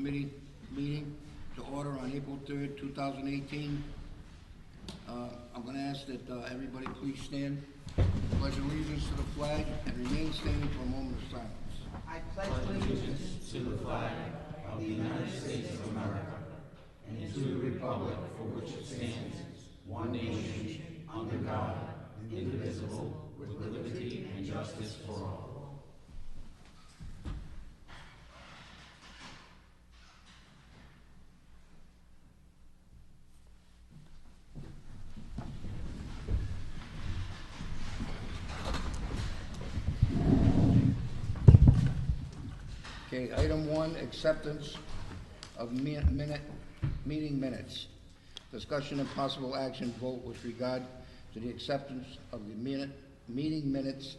Committee meeting to order on April 3rd, 2018. I'm going to ask that everybody please stand, pledge allegiance to the flag, and remain standing for a moment of silence. I pledge allegiance to the flag of the United States of America and to the republic for which it stands, one nation, under God, indivisible, with liberty and justice for all. Okay, item 1, acceptance of meeting minutes. Discussion and possible action vote with regard to the acceptance of the meeting minutes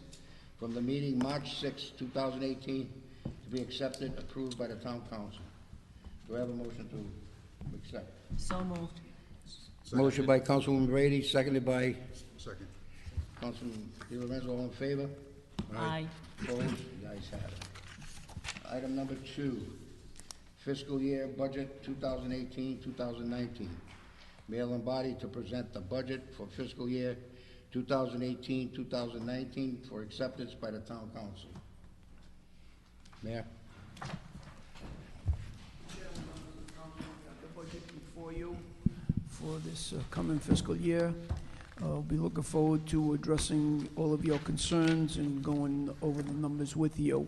from the meeting March 6, 2018 to be accepted, approved by the town council. Do I have a motion to accept? So moved. Second. Motion by Councilwoman Brady, seconded by Second. Councilman Di Lorenzo. All in favor? Aye. Opposed? The ayes have it. Item number 2, fiscal year budget 2018-2019. Mail and body to present the budget for fiscal year 2018-2019 for acceptance by the town council. Mayor? The budget before you for this coming fiscal year. I'll be looking forward to addressing all of your concerns and going over the numbers with you.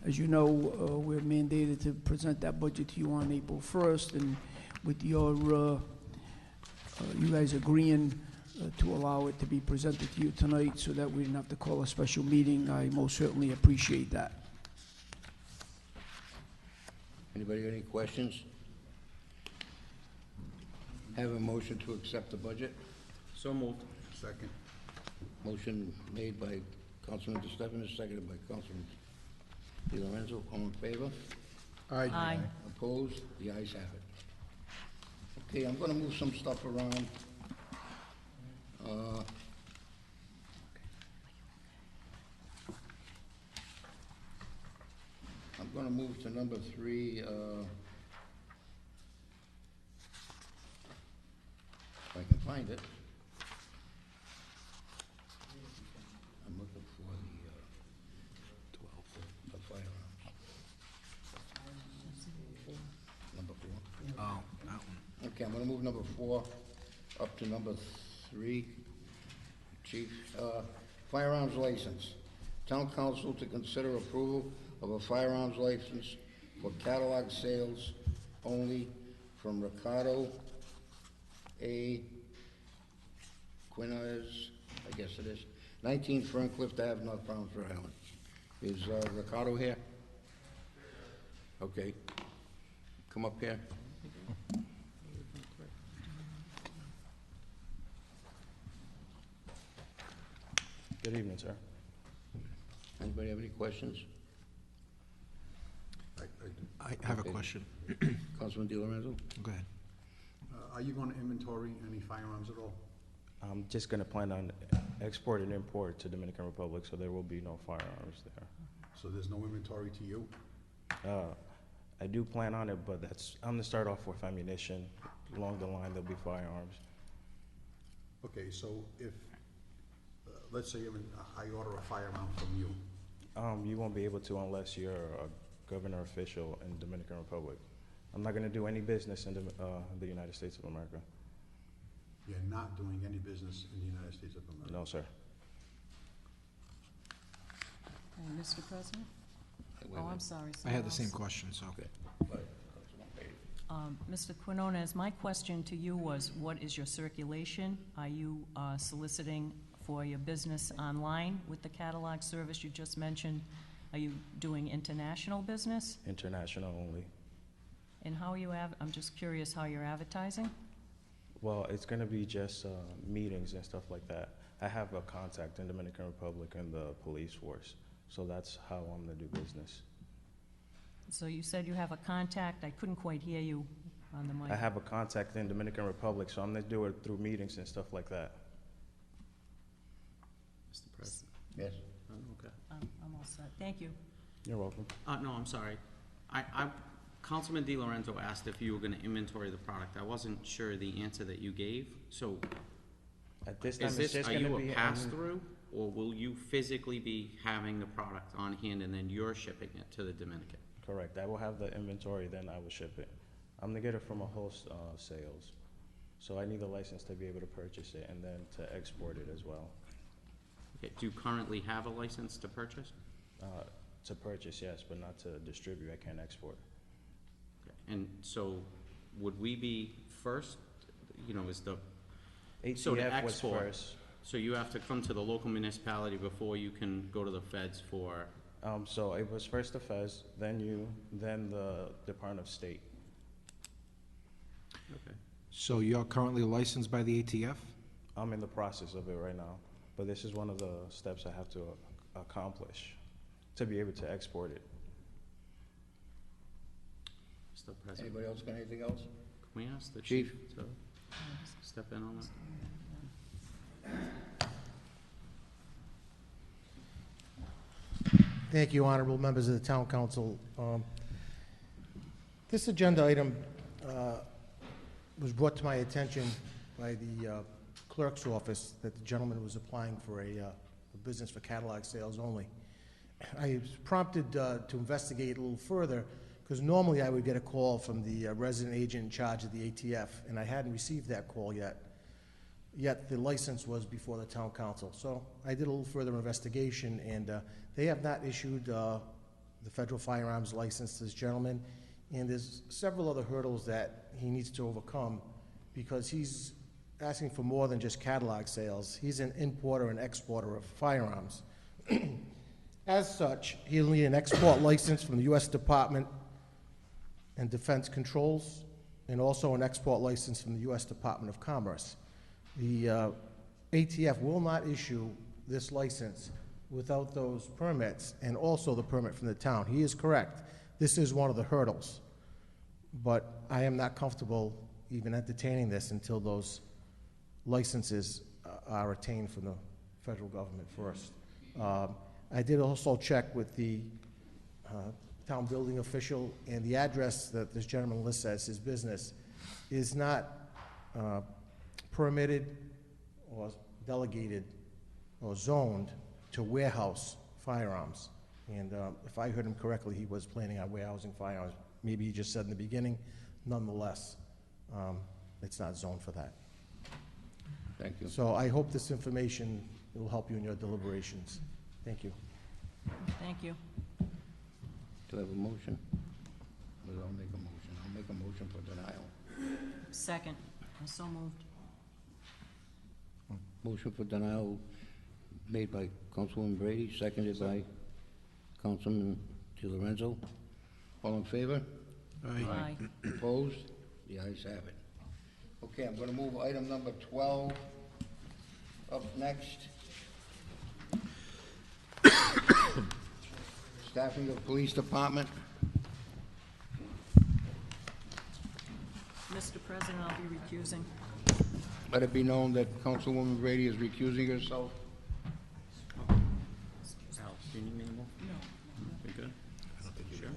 As you know, we're mandated to present that budget to you on April 1st, and with your, you guys agreeing to allow it to be presented to you tonight so that we didn't have to call a special meeting, I most certainly appreciate that. Anybody got any questions? Have a motion to accept the budget. So moved. Second. Motion made by Councilman DeStefano, seconded by Councilman Di Lorenzo. All in favor? Aye. Opposed? The ayes have it. Okay, I'm gonna move some stuff around. I'm gonna move to number 3, if I can find it. I'm looking for the firearms. Number 4. Oh, that one. Okay, I'm gonna move number 4 up to number 3. Chief, firearms license. Town council to consider approval of a firearms license for catalog sales only from Ricardo A. Quinez, I guess it is, 19 Ferncliff Ave, North Browns, Rhode Island. Is Ricardo here? Okay. Come up here. Good evening, sir. Anybody have any questions? I have a question. Councilman Di Lorenzo? Go ahead. Are you going to inventory any firearms at all? I'm just going to plan on export and import to Dominican Republic, so there will be no firearms there. So there's no inventory to you? I do plan on it, but I'm going to start off with ammunition. Along the line, there'll be firearms. Okay, so if, let's say I order a firearm from you. You won't be able to unless you're a governor official in Dominican Republic. I'm not going to do any business in the United States of America. You're not doing any business in the United States of America? No, sir. Okay, Mr. President? Wait, Oh, I'm sorry. I had the someone same else. question, so. Okay. Go ahead, Councilman Brady. Mr. Quinones, my question to you was, what is your circulation? Are you soliciting for your business online with the catalog service you just mentioned? Are you doing international business? International only. And how are you, I'm just curious how you're advertising? Well, it's going to be just meetings and stuff like that. I have a contact in Dominican Republic and the police force, so that's how I'm going to do business. So you said you have a contact. I couldn't quite hear you on the mic. I have a contact in Dominican Republic, so I'm going to do it through meetings and stuff like that. Mr. President. Yes. Okay. I'm all set. Thank you. You're welcome. No, I'm sorry. Councilman Di Lorenzo asked if you were gonna inventory the product. I wasn't sure the answer that you gave, so At this time, is it's this, just are gonna you be a pass-through? Or will you physically be having the product on hand and then you're shipping it to the Dominican? Correct. I will have the inventory, then I will ship it. I'm gonna get it from a host sales, so I need a license to be able to purchase it and then to export it as well. Okay, do you currently have a license to purchase? To purchase, yes, but not to distribute. I can't export. Okay. And so, would we be first, is the, so to ATF was export, first. so you have to come to the local municipality before you can go to the feds for, So it was first the Fez, then you, then the Department of State. okay. So you're currently licensed by the ATF? I'm in the process of it right now, but this is one of the steps I have to accomplish to be able to export it. Mr. President, Anybody else got anything else? can we ask the Chief? chief to step in on that? Thank you, honorable members of the town council. This agenda item was brought to my attention by the clerk's office that the gentleman was applying for a business for catalog sales only. I was prompted to investigate a little further because normally I would get a call from the resident agent in charge of the ATF, and I hadn't received that call yet. Yet the license was before the town council. So I did a little further investigation, and they have not issued the federal firearms license to this gentleman, and there's several other hurdles that he needs to overcome because he's asking for more than just catalog sales. He's an importer and exporter of firearms. As such, he'll need an export license from the U.S. Department and Defense Controls, and also an export license from the U.S. Department of Commerce. The ATF will not issue this license without those permits, and also the permit from the town. He is correct. This is one of the hurdles. But I am not comfortable even entertaining this until those licenses are attained from the federal government first. I did also check with the town building official, and the address that this gentleman lists as his business is not permitted or delegated or zoned to warehouse firearms. And if I heard him correctly, he was planning on warehousing firearms. Maybe he just said in the beginning. Nonetheless, it's not zoned for that. Thank you. So I hope this information will help you in your deliberations. Thank you. Thank you. Do I have a motion? Well, I'll make a motion. I'll make a motion for denial. Second. I so moved. Motion for denial made by Councilwoman Brady, seconded by Councilman Di Lorenzo. All in favor? Aye. Opposed? The ayes have it. Okay, I'm gonna move item number 12 up next. Staffing of police department. Mr. President, I'll be recusing. Let it be known that Councilwoman Brady is recusing herself. Al, do you need me anymore? No. We good? Sure.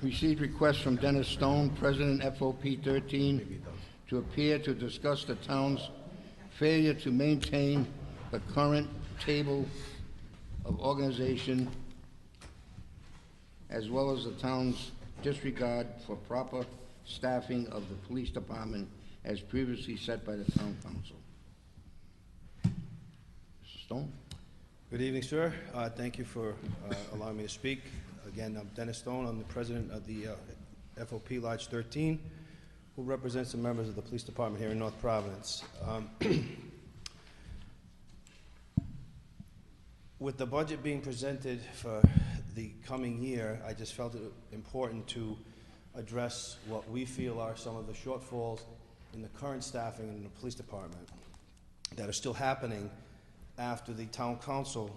Received request from Dennis Stone, President FOP 13, to appear to discuss the town's failure to maintain the current table of organization, as well as the town's disregard for proper staffing of the police department as previously set by the town council. Mr. Stone? Good evening, sir. Thank you for allowing me to speak. Again, I'm Dennis Stone. I'm the president of the FOP Lodge 13, who represents the members of the police department here in North Providence. With the budget being presented for the coming year, I just felt it important to address what we feel are some of the shortfalls in the current staffing in the police department that are still happening after the town council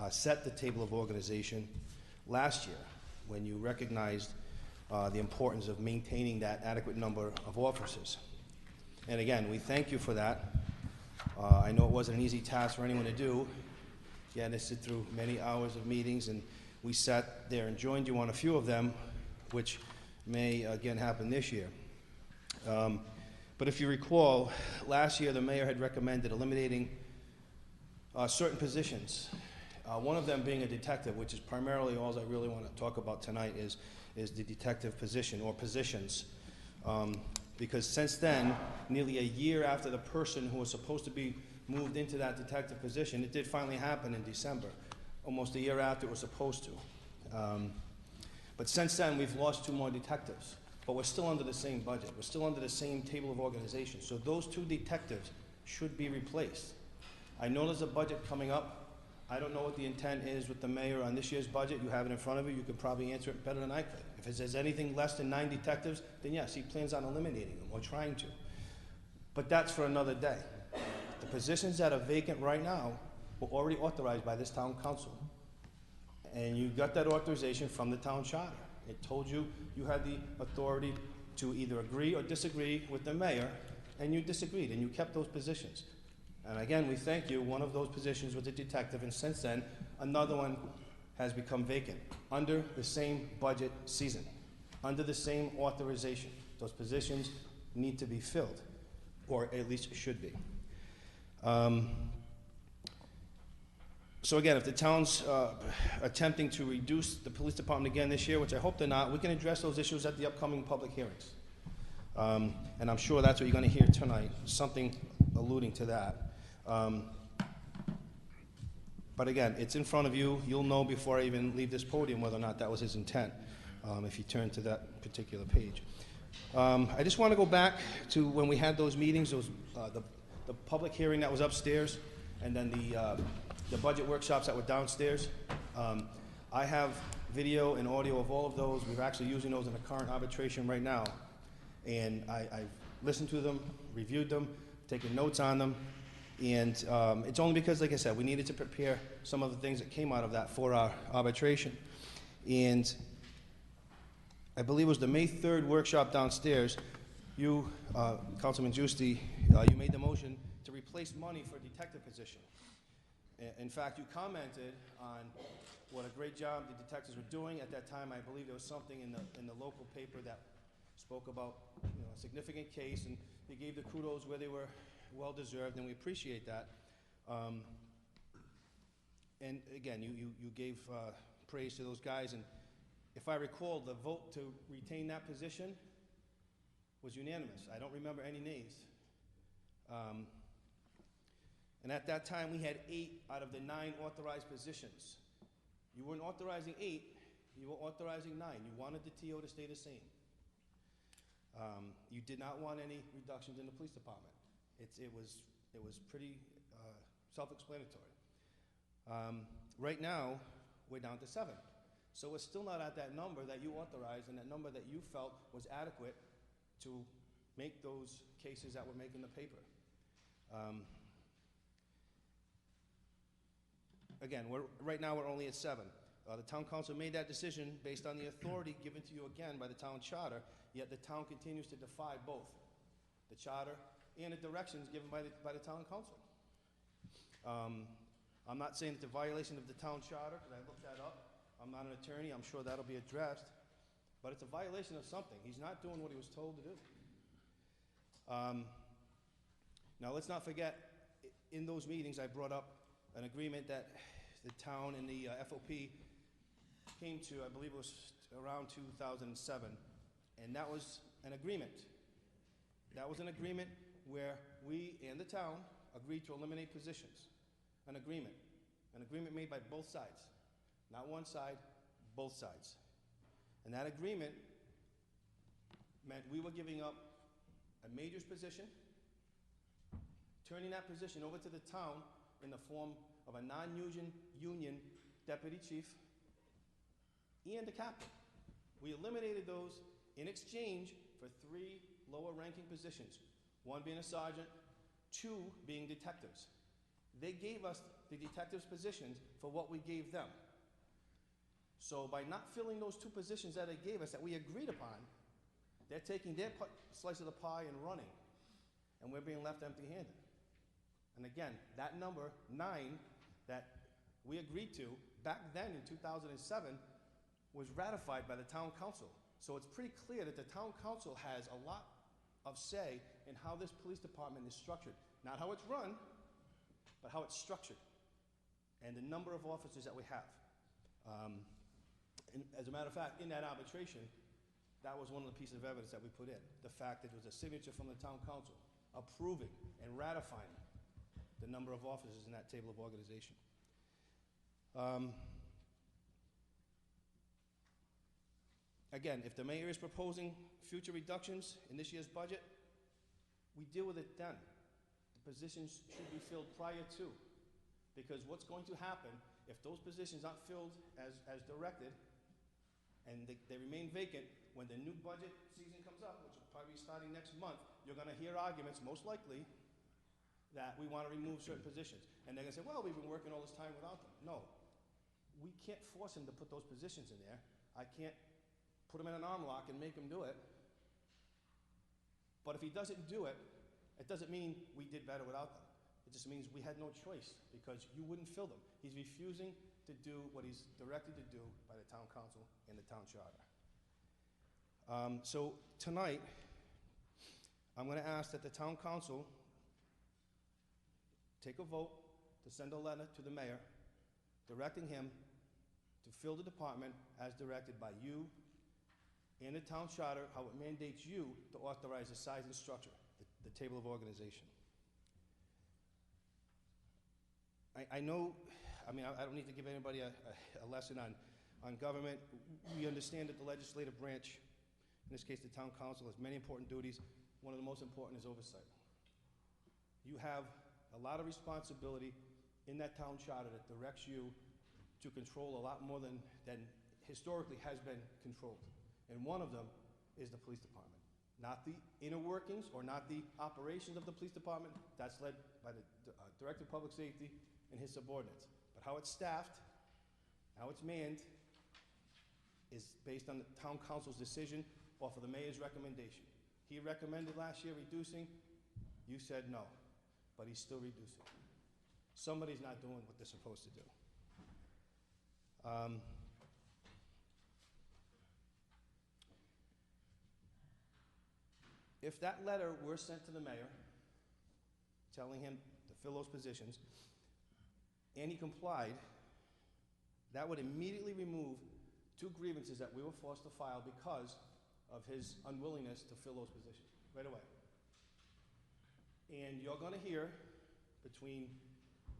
set the table of organization last year, when you recognized the importance of maintaining that adequate number of officers. And again, we thank you for that. I know it wasn't an easy task for anyone to do. You had to sit through many hours of meetings, and we sat there and joined you on a few of them, which may again happen this year. But if you recall, last year the mayor had recommended eliminating certain positions. One of them being a detective, which is primarily all I really want to talk about tonight is the detective position or positions. Because since then, nearly a year after the person who was supposed to be moved into that detective position, it did finally happen in December, almost a year after it was supposed to. But since then, we've lost 2 more detectives, but we're still under the same budget. We're still under the same table of organization. So those 2 detectives should be replaced. I know there's a budget coming up. I don't know what the intent is with the mayor on this year's budget. You have it in front of you. You could probably answer it better than I could. If it says anything less than 9 detectives, then yes, he plans on eliminating them or trying to. But that's for another day. The positions that are vacant right now were already authorized by this town council. And you got that authorization from the town charter. It told you you had the authority to either agree or disagree with the mayor, and you disagreed, and you kept those positions. And again, we thank you. One of those positions was a detective, and since then, another one has become vacant under the same budget season, under the same authorization. Those positions need to be filled, or at least should be. So again, if the town's attempting to reduce the police department again this year, which I hope they're not, we can address those issues at the upcoming public hearings. And I'm sure that's what you're going to hear tonight, something alluding to that. But again, it's in front of you. You'll know before I even leave this podium whether or not that was his intent, if you turn to that particular page. I just want to go back to when we had those meetings, those, the public hearing that was upstairs, and then the budget workshops that were downstairs. I have video and audio of all of those. We're actually using those in the current arbitration right now. And I've listened to them, reviewed them, taken notes on them. And it's only because, like I said, we needed to prepare some of the things that came out of that for our arbitration. And I believe it was the May 3rd workshop downstairs, you, Councilman Giusti, you made the motion to replace money for a detective position. In fact, you commented on what a great job the detectives were doing. At that time, I believe there was something in the local paper that spoke about, you know, a significant case, and you gave the kudos where they were well-deserved, and we appreciate that. And again, you gave praise to those guys, and if I recall, the vote to retain that position was unanimous. I don't remember any nays. And at that time, we had 8 out of the 9 authorized positions. You weren't authorizing 8, you were authorizing 9. You wanted the TO to stay the same. You did not want any reductions in the police department. It was pretty self-explanatory. Right now, we're down to 7. So we're still not at that number that you authorized and that number that you felt was adequate to make those cases that were making the paper. Again, right now we're only at 7. The town council made that decision based on the authority given to you again by the town charter, yet the town continues to defy both the charter and the directions given by the town council. I'm not saying it's a violation of the town charter, because I looked that up. I'm not an attorney. I'm sure that'll be addressed. But it's a violation of something. He's not doing what he was told to do. Now, let's not forget, in those meetings, I brought up an agreement that the town and the FOP came to, I believe it was around 2007, and that was an agreement. That was an agreement where we and the town agreed to eliminate positions. An agreement made by both sides. Not one side, both sides. And that agreement meant we were giving up a major's position, turning that position over to the town in the form of a non-union deputy chief and a captain. We eliminated those in exchange for 3 lower-ranking positions, 1 being a sergeant, 2 being detectives. They gave us the detectives' positions for what we gave them. So by not filling those 2 positions that they gave us that we agreed upon, they're taking their slice of the pie and running, and we're being left empty-handed. And again, that number, 9, that we agreed to back then in 2007 was ratified by the town council. So it's pretty clear that the town council has a lot of say in how this police department is structured. Not how it's run, but how it's structured, and the number of officers that we have. And as a matter of fact, in that arbitration, that was one of the pieces of evidence that we put in. The fact that there was a signature from the town council approving and ratifying the number of officers in that table of organization. Again, if the mayor is proposing future reductions in this year's budget, we deal with it then. The positions should be filled prior to, because what's going to happen if those positions aren't filled as directed and they remain vacant, when the new budget season comes up, which will probably be starting next month, you're going to hear arguments, most likely, that we want to remove certain positions. And they're going to say, well, we've been working all this time without them. No, we can't force him to put those positions in there. I can't put him in an arm lock and make him do it. But if he doesn't do it, it doesn't mean we did better without them. It just means we had no choice because you wouldn't fill them. He's refusing to do what he's directed to do by the town council and the town charter. So tonight, I'm going to ask that the town council take a vote to send a letter to the mayor directing him to fill the department as directed by you and the town charter, how it mandates you to authorize the size and structure, the table of organization. I know, I mean, I don't need to give anybody a lesson on government. We understand that the legislative branch, in this case the town council, has many important duties. One of the most important is oversight. You have a lot of responsibility in that town charter that directs you to control a lot more than historically has been controlled. And one of them is the police department. Not the inner workings or not the operations of the police department. That's led by the Director of Public Safety and his subordinates. But how it's staffed, how it's manned, is based on the town council's decision off of the mayor's recommendation. He recommended last year reducing, you said no, but he's still reducing. Somebody's not doing what they're supposed to do. If that letter were sent to the mayor, telling him to fill those positions, and he complied, that would immediately remove 2 grievances that we were forced to file because of his unwillingness to fill those positions, right away. And you're going to hear, between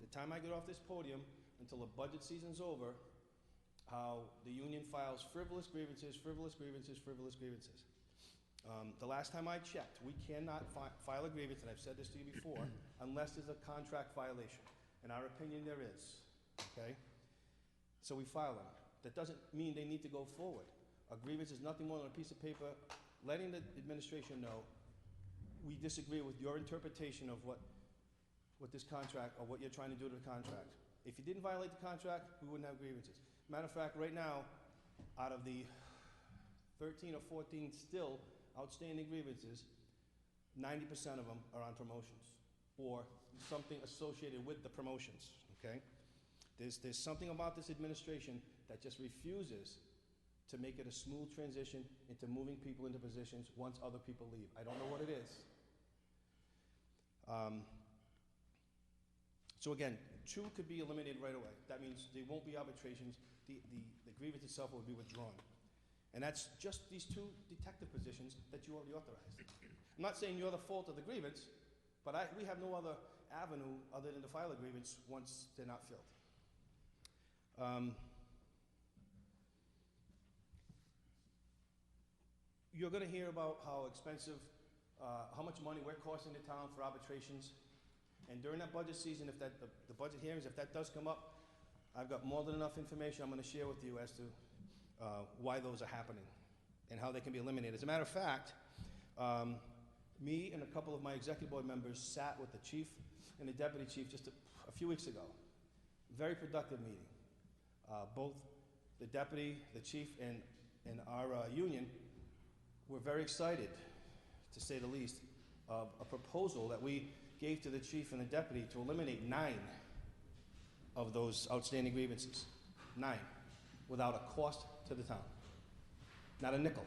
the time I get off this podium until the budget season's over, how the union files frivolous grievances, frivolous grievances, frivolous grievances. The last time I checked, we cannot file a grievance, and I've said this to you before, unless there's a contract violation. In our opinion, there is, okay? So we file them. That doesn't mean they need to go forward. A grievance is nothing more than a piece of paper letting the administration know we disagree with your interpretation of what this contract, or what you're trying to do to the contract. If you didn't violate the contract, we wouldn't have grievances. Matter of fact, right now, out of the 13 or 14 still outstanding grievances, 90% of them are on promotions or something associated with the promotions, okay? There's something about this administration that just refuses to make it a smooth transition into moving people into positions once other people leave. I don't know what it is. So again, 2 could be eliminated right away. That means there won't be arbitrations. The grievance itself will be withdrawn. And that's just these 2 detective positions that you already authorized. I'm not saying you're the fault of the grievance, but we have no other avenue other than to file a grievance once they're not filled. You're going to hear about how expensive, how much money we're costing the town for arbitrations. And during that budget season, if the budget hearings, if that does come up, I've got more than enough information I'm going to share with you as to why those are happening and how they can be eliminated. As a matter of fact, me and a couple of my executive board members sat with the chief and the deputy chief just a few weeks ago. Very productive meeting. Both the deputy, the chief, and our union were very excited, to say the least, of a proposal that we gave to the chief and the deputy to eliminate 9 of those outstanding grievances. 9, without a cost to the town. Not a nickel.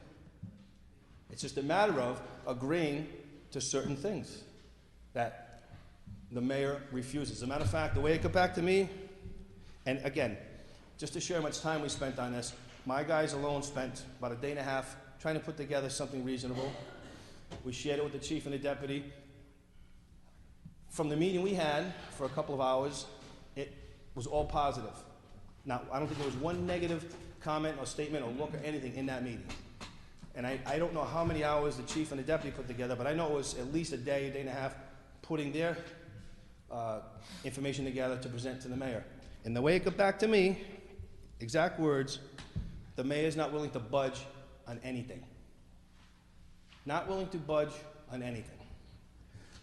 It's just a matter of agreeing to certain things that the mayor refuses. As a matter of fact, the way it got back to me, and again, just to share how much time we spent on this, my guys alone spent about a day and a half trying to put together something reasonable. We shared it with the chief and the deputy. From the meeting we had for a couple of hours, it was all positive. Now, I don't think there was one negative comment or statement or look or anything in that meeting. And I don't know how many hours the chief and the deputy put together, but I know it was at least a day and a half putting their information together to present to the mayor. And the way it got back to me, exact words, the mayor's not willing to budge on anything. Not willing to budge on anything.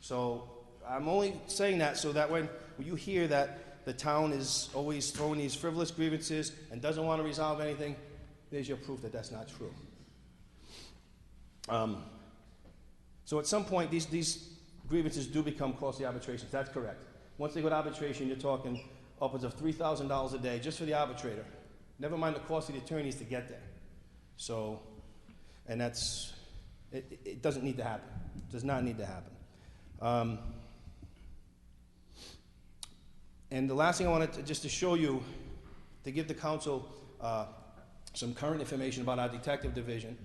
So I'm only saying that so that when you hear that the town is always throwing these frivolous grievances and doesn't want to resolve anything, there's your proof that that's not true. So at some point, these grievances do become costly arbitrations. That's correct. Once they go to arbitration, you're talking upwards of $3,000 a day just for the arbitrator. Never mind the cost of the attorneys to get there. So, and that's, it doesn't need to happen. It does not need to happen. And the last thing I wanted to, just to show you, to give the council some current information about our detective division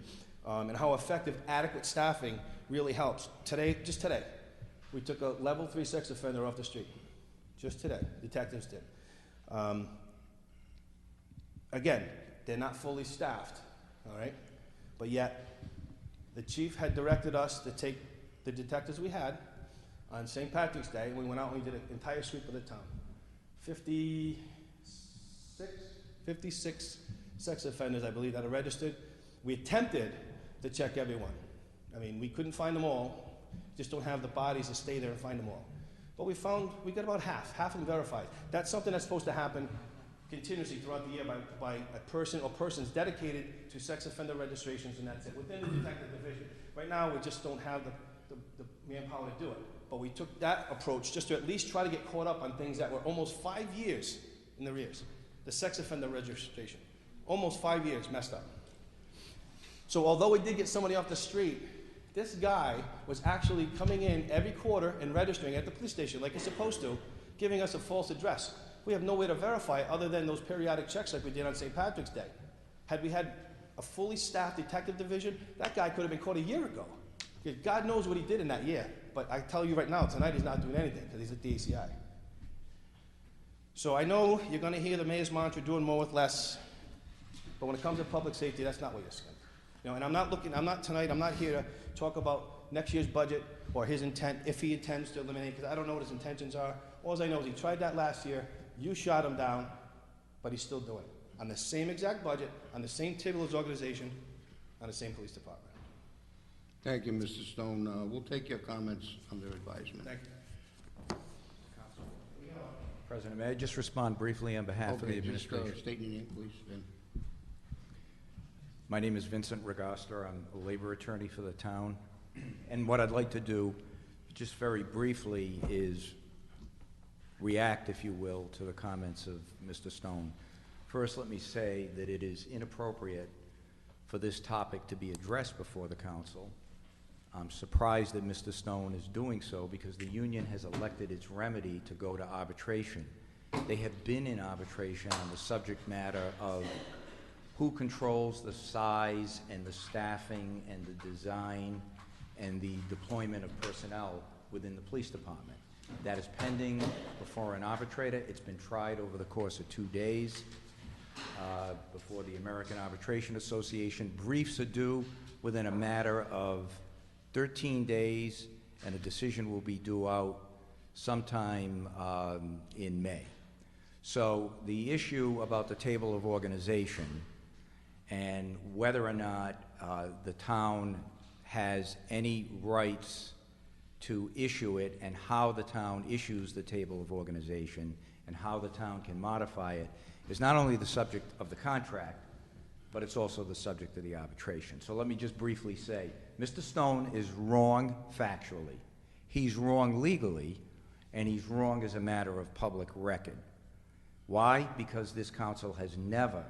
and how effective adequate staffing really helps. Today, just today, we took a level 3 sex offender off the street. Just today, detectives did. Again, they're not fully staffed, all right? But yet, the chief had directed us to take the detectives we had on St. Patrick's Day, and we went out and we did an entire sweep of the town. 56 sex offenders, I believe, that are registered. We attempted to check everyone. I mean, we couldn't find them all, just don't have the bodies to stay there and find them all. But we got about half of them verified. That's something that's supposed to happen continuously throughout the year by a person or persons dedicated to sex offender registrations, and that's it, within the detective division. Right now, we just don't have the manpower to do it. But we took that approach just to at least try to get caught up on things that were almost 5 years in the rears. The sex offender registration. Almost 5 years messed up. So although we did get somebody off the street, this guy was actually coming in every quarter and registering at the police station like he's supposed to, giving us a false address. We have no way to verify it other than those periodic checks like we did on St. Patrick's Day. Had we had a fully staffed detective division, that guy could have been caught a year ago. Because God knows what he did in that year. But I tell you right now, tonight he's not doing anything because he's at the ACI. So I know you're going to hear the mayor's mantra, doing more with less. But when it comes to public safety, that's not what you're saying. You know, and I'm not here to talk about next year's budget or his intent, if he intends to eliminate, because I don't know what his intentions are. All I know is he tried that last year, you shot him down, but he's still doing it. On the same exact budget, on the same table as organization, on the same police department. Thank you, Mr. Stone. We'll take your comments under advisement. Thank you. President, may I just respond briefly on behalf of the administration? Just state your name, please, Vin. My name is Vincent Regoster. I'm a labor attorney for the town. And what I'd like to do, just very briefly, is react, if you will, to the comments of Mr. Stone. First, let me say that it is inappropriate for this topic to be addressed before the council. I'm surprised that Mr. Stone is doing so because the union has elected its remedy to go to arbitration. They have been in arbitration on the subject matter of who controls the size and the staffing and the design and the deployment of personnel within the police department. That is pending before an arbitrator. It's been tried over the course of 2 days before the American Arbitration Association. Briefs are due within a matter of 13 days, and a decision will be due out sometime in May. So the issue about the table of organization and whether or not the town has any rights to issue it and how the town issues the table of organization and how the town can modify it is not only the subject of the contract, but it's also the subject of the arbitration. So let me just briefly say, Mr. Stone is wrong factually, he's wrong legally, and he's wrong as a matter of public record. Why? Because this council has never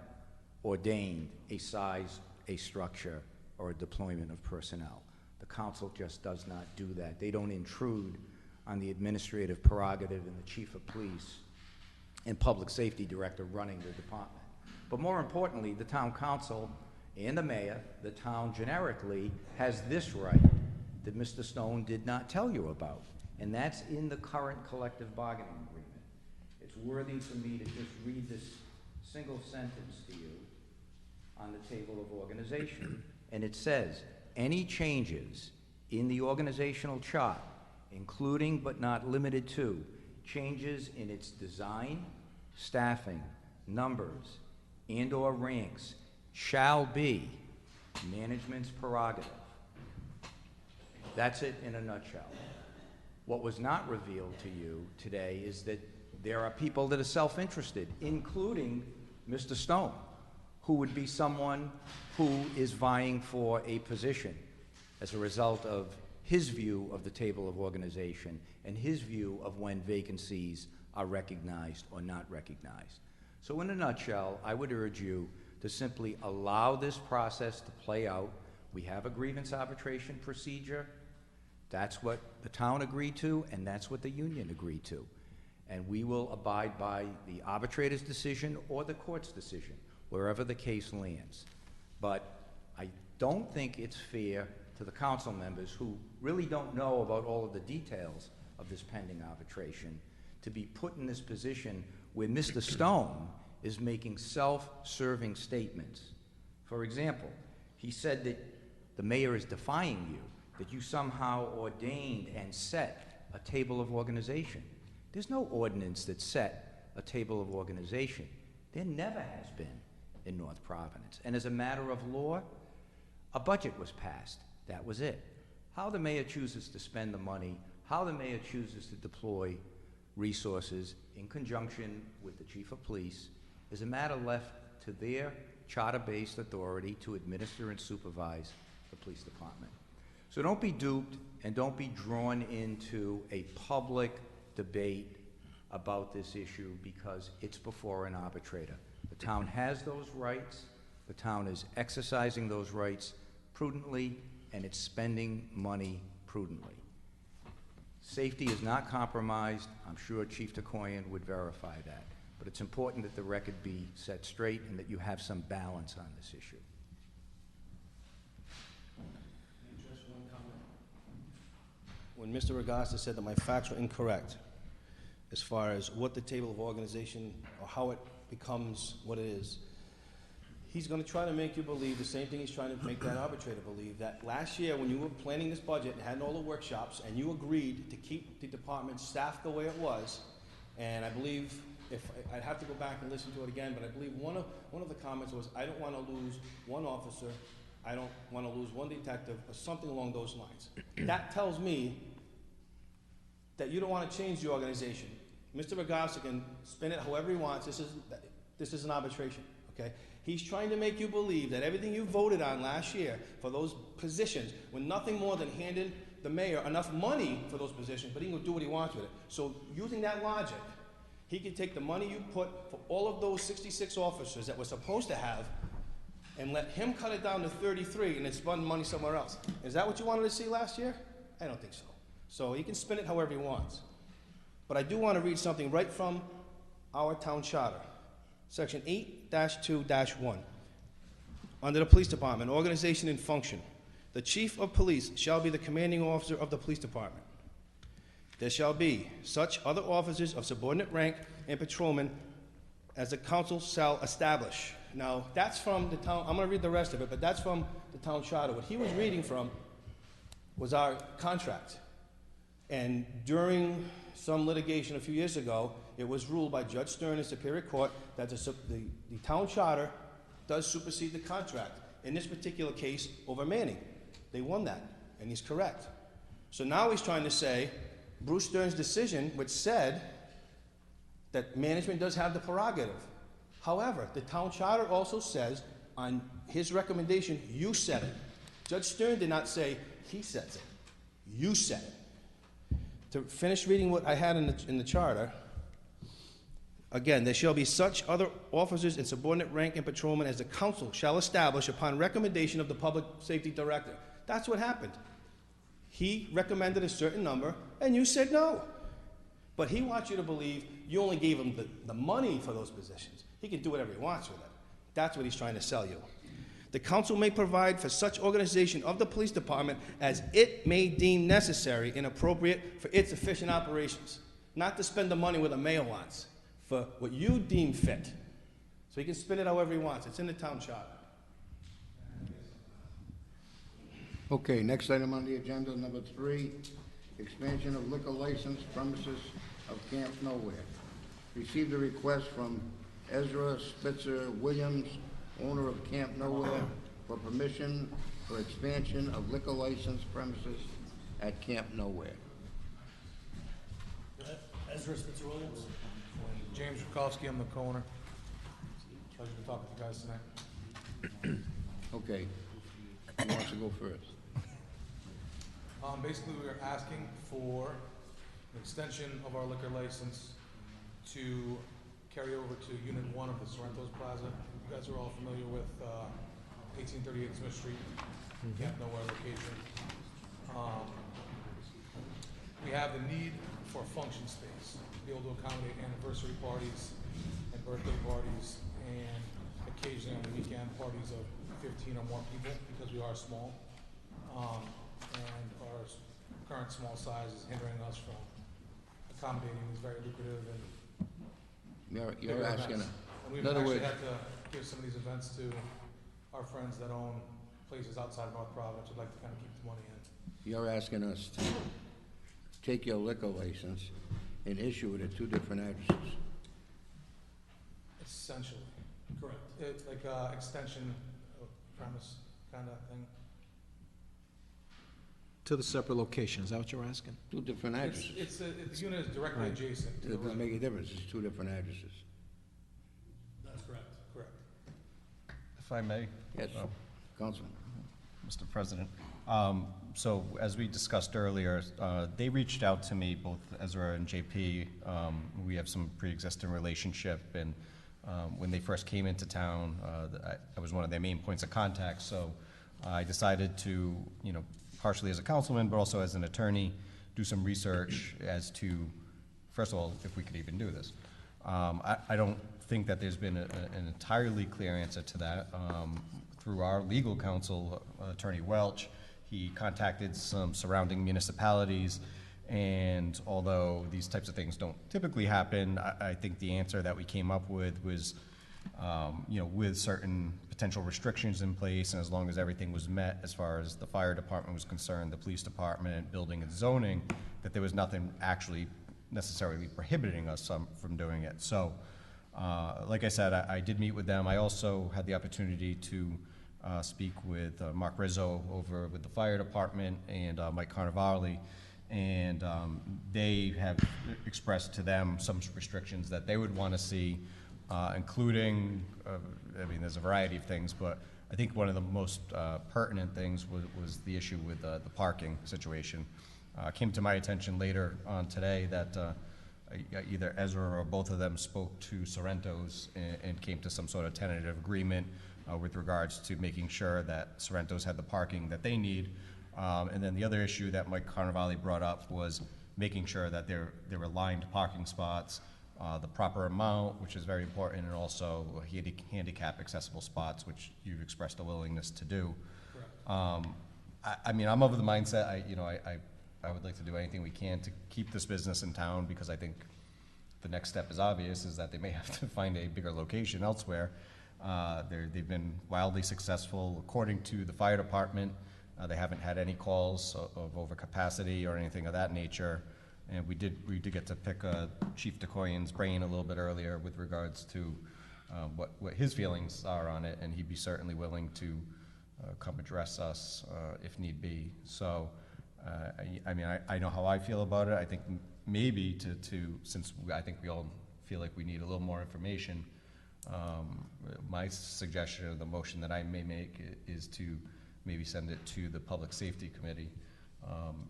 ordained a size, a structure, or a deployment of personnel. The council just does not do that. They don't intrude on the administrative prerogative and the chief of police and public safety director running the department. But more importantly, the town council and the mayor, the town generically, has this right that Mr. Stone did not tell you about, and that's in the current collective bargaining agreement. It's worthy for me to just read this single sentence to you on the table of organization. And it says, any changes in the organizational chart, including but not limited to changes in its design, staffing, numbers, and/or ranks, shall be management's prerogative. That's it in a nutshell. What was not revealed to you today is that there are people that are self-interested, including Mr. Stone, who would be someone who is vying for a position as a result of his view of the table of organization and his view of when vacancies are recognized or not recognized. So in a nutshell, I would urge you to simply allow this process to play out. We have a grievance arbitration procedure. That's what the town agreed to, and that's what the union agreed to. And we will abide by the arbitrator's decision or the court's decision, wherever the case lands. But I don't think it's fair to the council members who really don't know about all of the details of this pending arbitration to be put in this position where Mr. Stone is making self-serving statements. For example, he said that the mayor is defying you, that you somehow ordained and set a table of organization. There's no ordinance that set a table of organization. There never has been in North Providence. And as a matter of law, a budget was passed. That was it. How the mayor chooses to spend the money, how the mayor chooses to deploy resources in conjunction with the chief of police is a matter left to their charter-based authority to administer and supervise the police department. So don't be duped and don't be drawn into a public debate about this issue because it's before an arbitrator. The town has those rights. The town is exercising those rights prudently, and it's spending money prudently. Safety is not compromised. I'm sure Chief Takoyan would verify that. But it's important that the record be set straight and that you have some balance on this issue. Just one comment. When Mr. Regasta said that my facts were incorrect as far as what the table of organization or how it becomes what it is, he's going to try to make you believe the same thing he's trying to make that arbitrator believe, that last year when you were planning this budget and had all the workshops and you agreed to keep the department staffed the way it was, and I believe, I'd have to go back and listen to it again, but I believe one of the comments was, I don't want to lose one officer, I don't want to lose one detective, or something along those lines. That tells me that you don't want to change the organization. Mr. Regasta can spin it however he wants. This is an arbitration, okay? He's trying to make you believe that everything you voted on last year for those positions were nothing more than handing the mayor enough money for those positions, but he can do what he wants with it. So using that logic, he could take the money you put for all of those 66 officers that we're supposed to have and let him cut it down to 33 and then spend money somewhere else. Is that what you wanted to see last year? I don't think so. So he can spin it however he wants. But I do want to read something right from our town charter. Section 8-2-1. Under the police department, organization and function. The chief of police shall be the commanding officer of the police department. There shall be such other officers of subordinate rank and patrolmen as the council shall establish. Now, that's from the town, I'm going to read the rest of it, but that's from the town charter. What he was reading from was our contract. And during some litigation a few years ago, it was ruled by Judge Stern in Superior Court that the town charter does supersede the contract. In this particular case, over Manning. They won that, and he's correct. So now he's trying to say Bruce Stern's decision, which said that management does have the prerogative. However, the town charter also says, on his recommendation, you said it. Judge Stern did not say he says it. You said it. To finish reading what I had in the charter, Again, there shall be such other officers in subordinate rank and patrolmen as the council shall establish upon recommendation of the public safety director. That's what happened. He recommended a certain number, and you said no. But he wants you to believe you only gave him the money for those positions. He can do whatever he wants with it. That's what he's trying to sell you. The council may provide for such organization of the police department as it may deem necessary and appropriate for its efficient operations. Not to spend the money where the mayor wants, for what you deem fit. So he can spend it however he wants. It's in the town charter. Okay, next item on the agenda, number 3, expansion of liquor license premises of Camp Nowhere. Received a request from Ezra Spitzer Williams, owner of Camp Nowhere, for permission for expansion of liquor license premises at Camp Nowhere. Ezra Spitzer Williams. James Rukowski, I'm the co-owner. Pleasure to talk with you guys tonight. Okay, who wants to go first? Basically, we are asking for an extension of our liquor license to carry over to Unit 1 of the Sorrento's Plaza. You guys are all familiar with 1838 Smith Street, Camp Nowhere location. We have the need for function space to be able to accommodate anniversary parties and birthday parties and occasionally on the weekend parties of 15 or more people because we are small. And our current small size is hindering us from accommodating these very lucrative and You're bigger asking, events. And we've in other actually words, had to give some of these events to our friends that own places outside of North Providence who'd like to kind of keep the money in. you're asking us to take your liquor license and issue it at 2 different addresses. Essentially. Correct. It's like extension of premise kind of thing. To the separate location, is that what you're asking? 2 different addresses. The unit is directly Right. adjacent to It the doesn't road. make a difference, it's 2 different addresses. That's correct. Correct. If I may, Yes, Councilman. Mr. President. So as we discussed earlier, they reached out to me, both Ezra and JP. We have some pre-existing relationship, and when they first came into town, I was one of their main points of contact, so I decided to, partially as a councilman, but also as an attorney, do some research as to, first of all, if we could even do this. I don't think that there's been an entirely clear answer to that. Through our legal counsel, Attorney Welch, he contacted some surrounding municipalities, and although these types of things don't typically happen, I think the answer that we came up with was, with certain potential restrictions in place, and as long as everything was met as far as the fire department was concerned, the police department, building and zoning, that there was nothing actually necessarily prohibiting us from doing it. So, like I said, I did meet with them. I also had the opportunity to speak with Mark Rizzo over with the fire department and Mike Carnavale, and they have expressed to them some restrictions that they would want to see, including, there's a variety of things, but I think one of the most pertinent things was the issue with the parking situation. Came to my attention later on today that either Ezra or both of them spoke to Sorrento's and came to some sort of tentative agreement with regards to making sure that Sorrento's had the parking that they need. And then the other issue that Mike Carnavale brought up was making sure that there were lined parking spots, the proper amount, which is very important, and also handicap accessible spots, which you've expressed a willingness to do. I'm of the mindset, I would like to do anything we can to keep this business in town, because I think the next step is obvious, is that they may have to find a bigger location elsewhere. They've been wildly successful. According to the fire department, they haven't had any calls of overcapacity or anything of that nature. And we did get to pick Chief DeCoyan's brain a little bit earlier with regards to what his feelings are on it, and he'd be certainly willing to come address us if need be. So, I know how I feel about it. I think maybe since I think we all feel like we need a little more information, my suggestion or the motion that I may make is to maybe send it to the Public Safety Committee,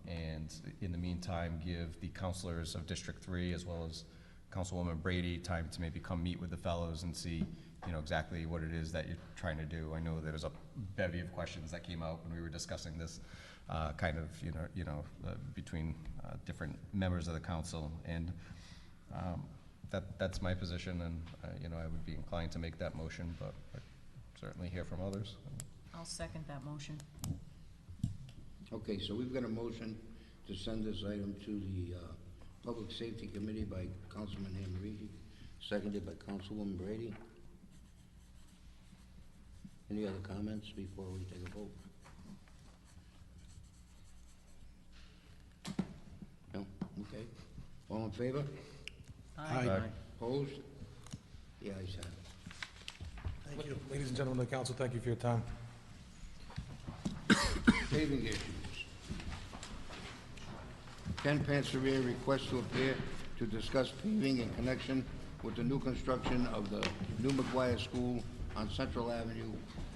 and in the meantime give the councilors of District 3 as well as Councilwoman Brady time to maybe come meet with the fellows and see, you know, exactly what it is that you're trying to do. I know there's a bevy of questions that came out when we were discussing this, kind of, between different members of the council, and that's my position, and I would be inclined to make that motion, but I certainly hear from others. I'll second that motion. Okay, so we've got a motion to send this item to the Public Safety Committee by Councilman Hamreedi, seconded by Councilwoman Brady. Any other comments before we take a vote? No? Okay. All in favor? Aye. Opposed? The ayes have it. Thank you. Ladies and gentlemen of the council, thank you for your time. Paving issues. Ken Panseria requests to appear to discuss paving in connection with the new construction of the new McGuire School on Central Avenue,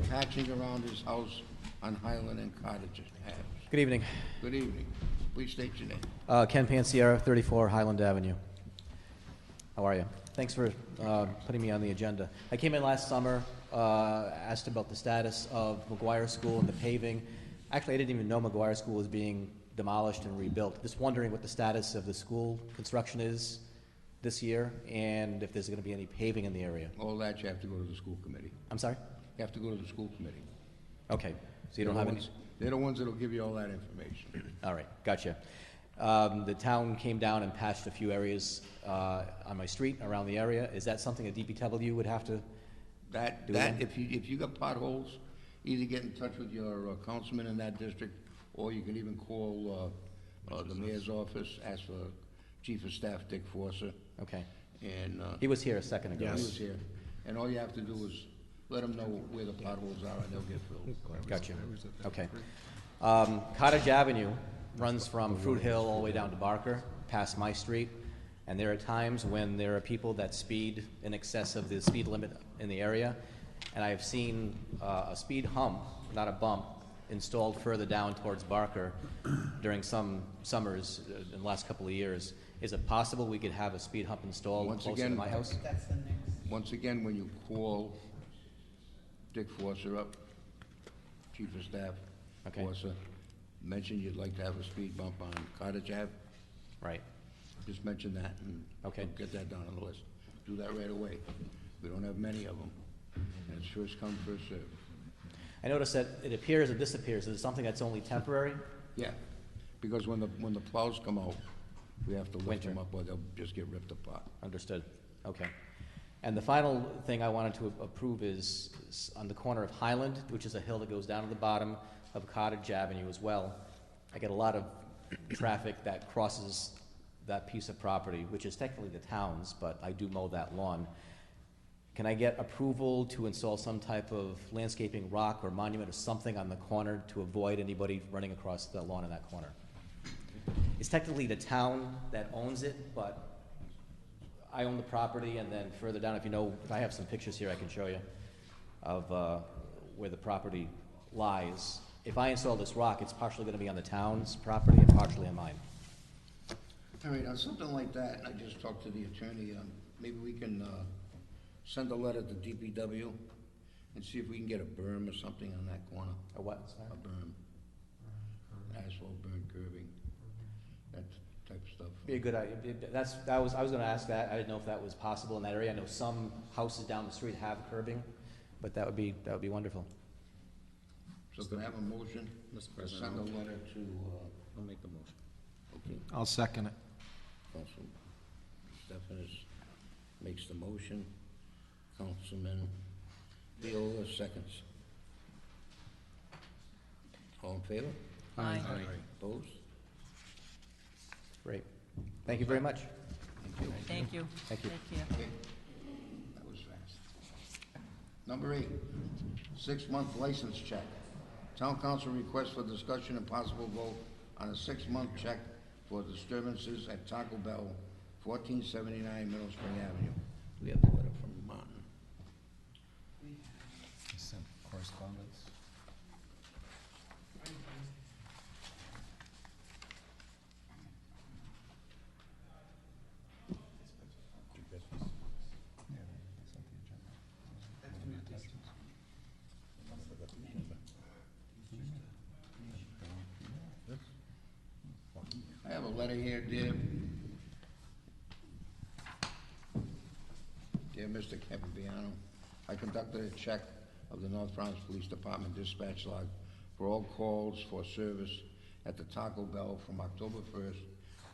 patching around his house on Highland and Cottage Avenue. Good evening. Good evening. Please state your name. Ken Pansiera, 34 Highland Avenue. How are you? Thanks for putting me on the agenda. I came in last summer, asked about the status of McGuire School and the paving. Actually, I didn't even know McGuire School was being demolished and rebuilt. Just wondering what the status of the school construction is this year, and if there's going to be any paving in the area. All that you have to go to the school committee. I'm sorry? You have to go to the school committee. Okay, so you don't have any... They're the ones that'll give you all that information. All right, gotcha. The town came down and patched a few areas on my street, around the area. Is that something that DPW would have to do again? If you got potholes, either get in touch with your councilman in that district, or you can even call the mayor's office, ask for Chief of Staff Dick Forser. Okay. And he was here a second ago. He was here. And all you have to do is let them know where the potholes are, and they'll get filled. Gotcha. Okay. Cottage Avenue runs from Fruit Hill all the way down to Barker, past my street, and there are times when there are people that speed in excess of the speed limit in the area, and I've seen a speed hump, not a bump, installed further down towards Barker during some summers in the last couple of years. Is it possible we could have a speed hump installed closer to my house? Once again, when you call Dick Forser up, Chief of Staff Forser, mention you'd like to have a speed bump on Cottage Ave. Right. Just mention that, and we'll get that down on the list. Do that right away. We don't have many of them, and it's first come, first served. I noticed that it appears and disappears. Is it something that's only temporary? Yeah, because when the plows come out, we have to lift them up, or they'll just get ripped apart. Understood. Okay. And the final thing I wanted to approve is on the corner of Highland, which is a hill that goes down to the bottom of Cottage Avenue as well. I get a lot of traffic that crosses that piece of property, which is technically the town's, but I do mow that lawn. Can I get approval to install some type of landscaping rock or monument or something on the corner to avoid anybody running across the lawn in that corner? It's technically the town that owns it, but I own the property, and then further down, if I have some pictures here I can show you of where the property lies. If I install this rock, it's partially going to be on the town's property and partially on mine. All right, on something like that, I just talked to the attorney, maybe we can send a letter to DPW and see if we can get a berm or something on that corner. A what? A berm. Asphalt berm curbing, that type of stuff. Be a good idea. I was going to ask that. I didn't know if that was possible in that area. I know some houses down the street have curbing, but that would be wonderful. So can I have a motion to send a letter to, I'll make the motion. okay, I'll second it. Councilman Stephanus makes the motion, Councilman Viola seconds. All in favor? Aye. Opposed? Great. Thank you very much. Thank you. Thank you. Thank you. Take care. Okay. That was fast. Number 8, 6-month license check. Town council requests for discussion and possible vote on a 6-month check for disturbances at Taco Bell, 1479 Middle Spring Avenue. We have the letter from Martin. Sent correspondence. letter here, dear Mr. Campiano, I conducted a check of the North Bronx Police Department dispatch log for all calls for service at the Taco Bell from October 1st,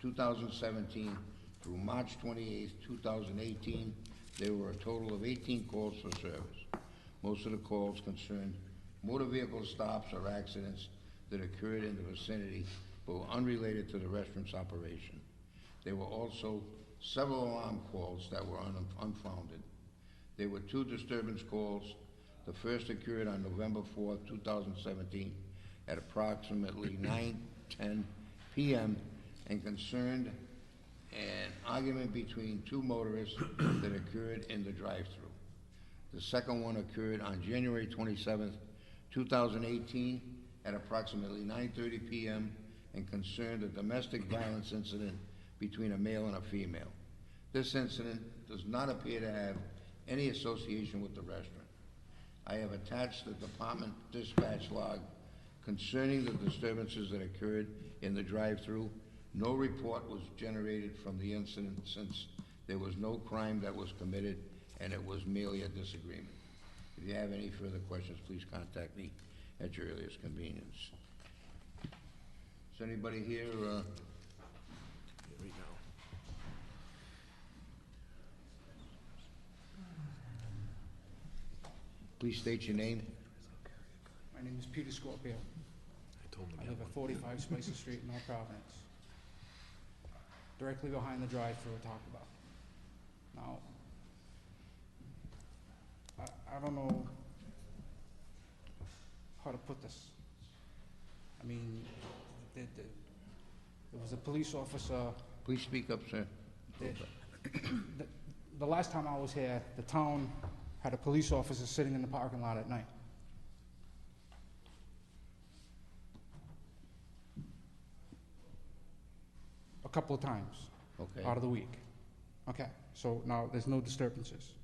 2017 through March 28th, 2018. There were a total of 18 calls for service. Most of the calls concerned motor vehicle stops or accidents that occurred in the vicinity but were unrelated to the restaurant's operation. There were also several alarm calls that were unfounded. There were 2 disturbance calls. The first occurred on November 4th, 2017 at approximately 9:10 p.m. and concerned an argument between 2 motorists that occurred in the drive-thru. The second one occurred on January 27th, 2018 at approximately 9:30 p.m. and concerned a domestic violence incident between a male and a female. This incident does not appear to have any association with the restaurant. I have attached the department dispatch log concerning the disturbances that occurred in the drive-thru. No report was generated from the incident since there was no crime that was committed and it was merely a disagreement. If you have any further questions, please contact me at your earliest convenience. Is anybody here? Please state your name. My name is Peter Scorpio. I live at 45 Spicer Street in North Providence, directly behind the drive-thru at Taco Bell. Now, I don't know how to put this. I mean, there was a police officer. Please speak up, sir. The last time I was here, the town had a police officer sitting in the parking lot at night. A couple of times. Okay. Out of the week. Okay, so now there's no disturbances.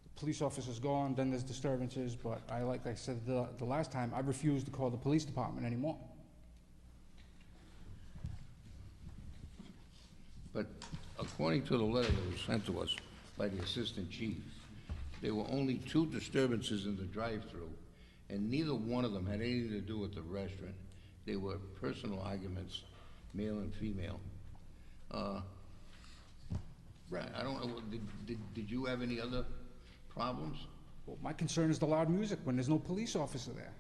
The police officer's gone, then there's disturbances, but like I said the last time, I refused to call the police department anymore. But according to the letter that was sent to us by the assistant chief, there were only 2 disturbances in the drive-thru, and neither one of them had anything to do with the restaurant. They were personal arguments, male and female. Right. I don't know, did you have any other problems? Well, my concern is the loud music when there's no police officer there.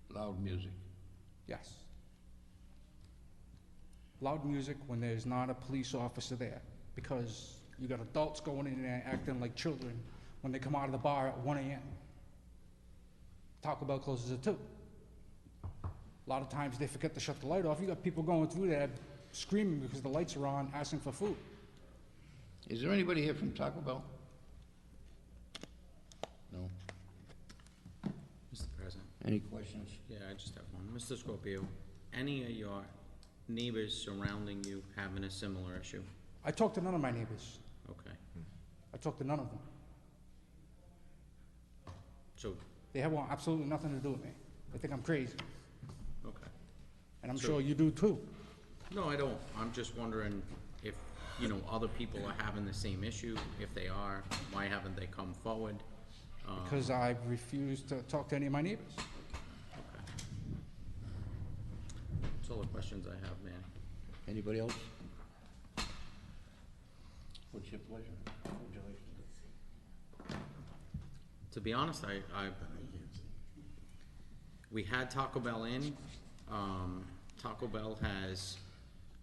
Loud music? Yes. Loud music when there's not a police officer there, because you got adults going in there acting like children when they come out of the bar at 1 a.m. Taco Bell closes at 2. A lot of times they forget to shut the light off. You got people going through there screaming because the lights are on, asking for food. Is there anybody here from Taco Bell? No? Mr. President? Any questions? Yeah, I just have one. Mr. Scorpio, any of your neighbors surrounding you having a similar issue? I talked to none of my neighbors. Okay. I talked to none of them. So, They have absolutely nothing to do with me. They think I'm crazy. okay. And I'm So- sure you do too. No, I don't. I'm just wondering if, other people are having the same issue. If they are, why haven't they come forward? Because I refuse to talk to any of my neighbors. Okay. That's all the questions I have, man. Anybody else? What's your pleasure? What would you like to do? To be honest, we had Taco Bell in. Taco Bell has,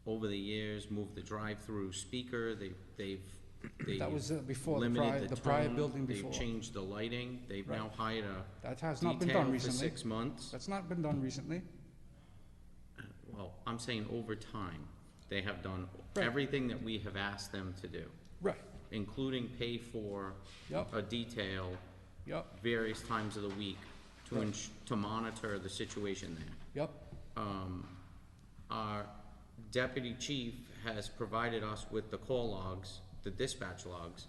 over the years, moved the drive-through speaker. They've That was before the limited the prior tone. building before. They've changed the lighting. They've now Right. hired a That has not been detail done for recently. 6 months. That's not been done recently. Well, I'm saying over time, they have done Right. everything that we have asked them to do, Right. including pay for Yep. a detail Yep. various times of the week to Right. to monitor the situation there. Yep. Our deputy chief has provided us with the call logs, the dispatch logs.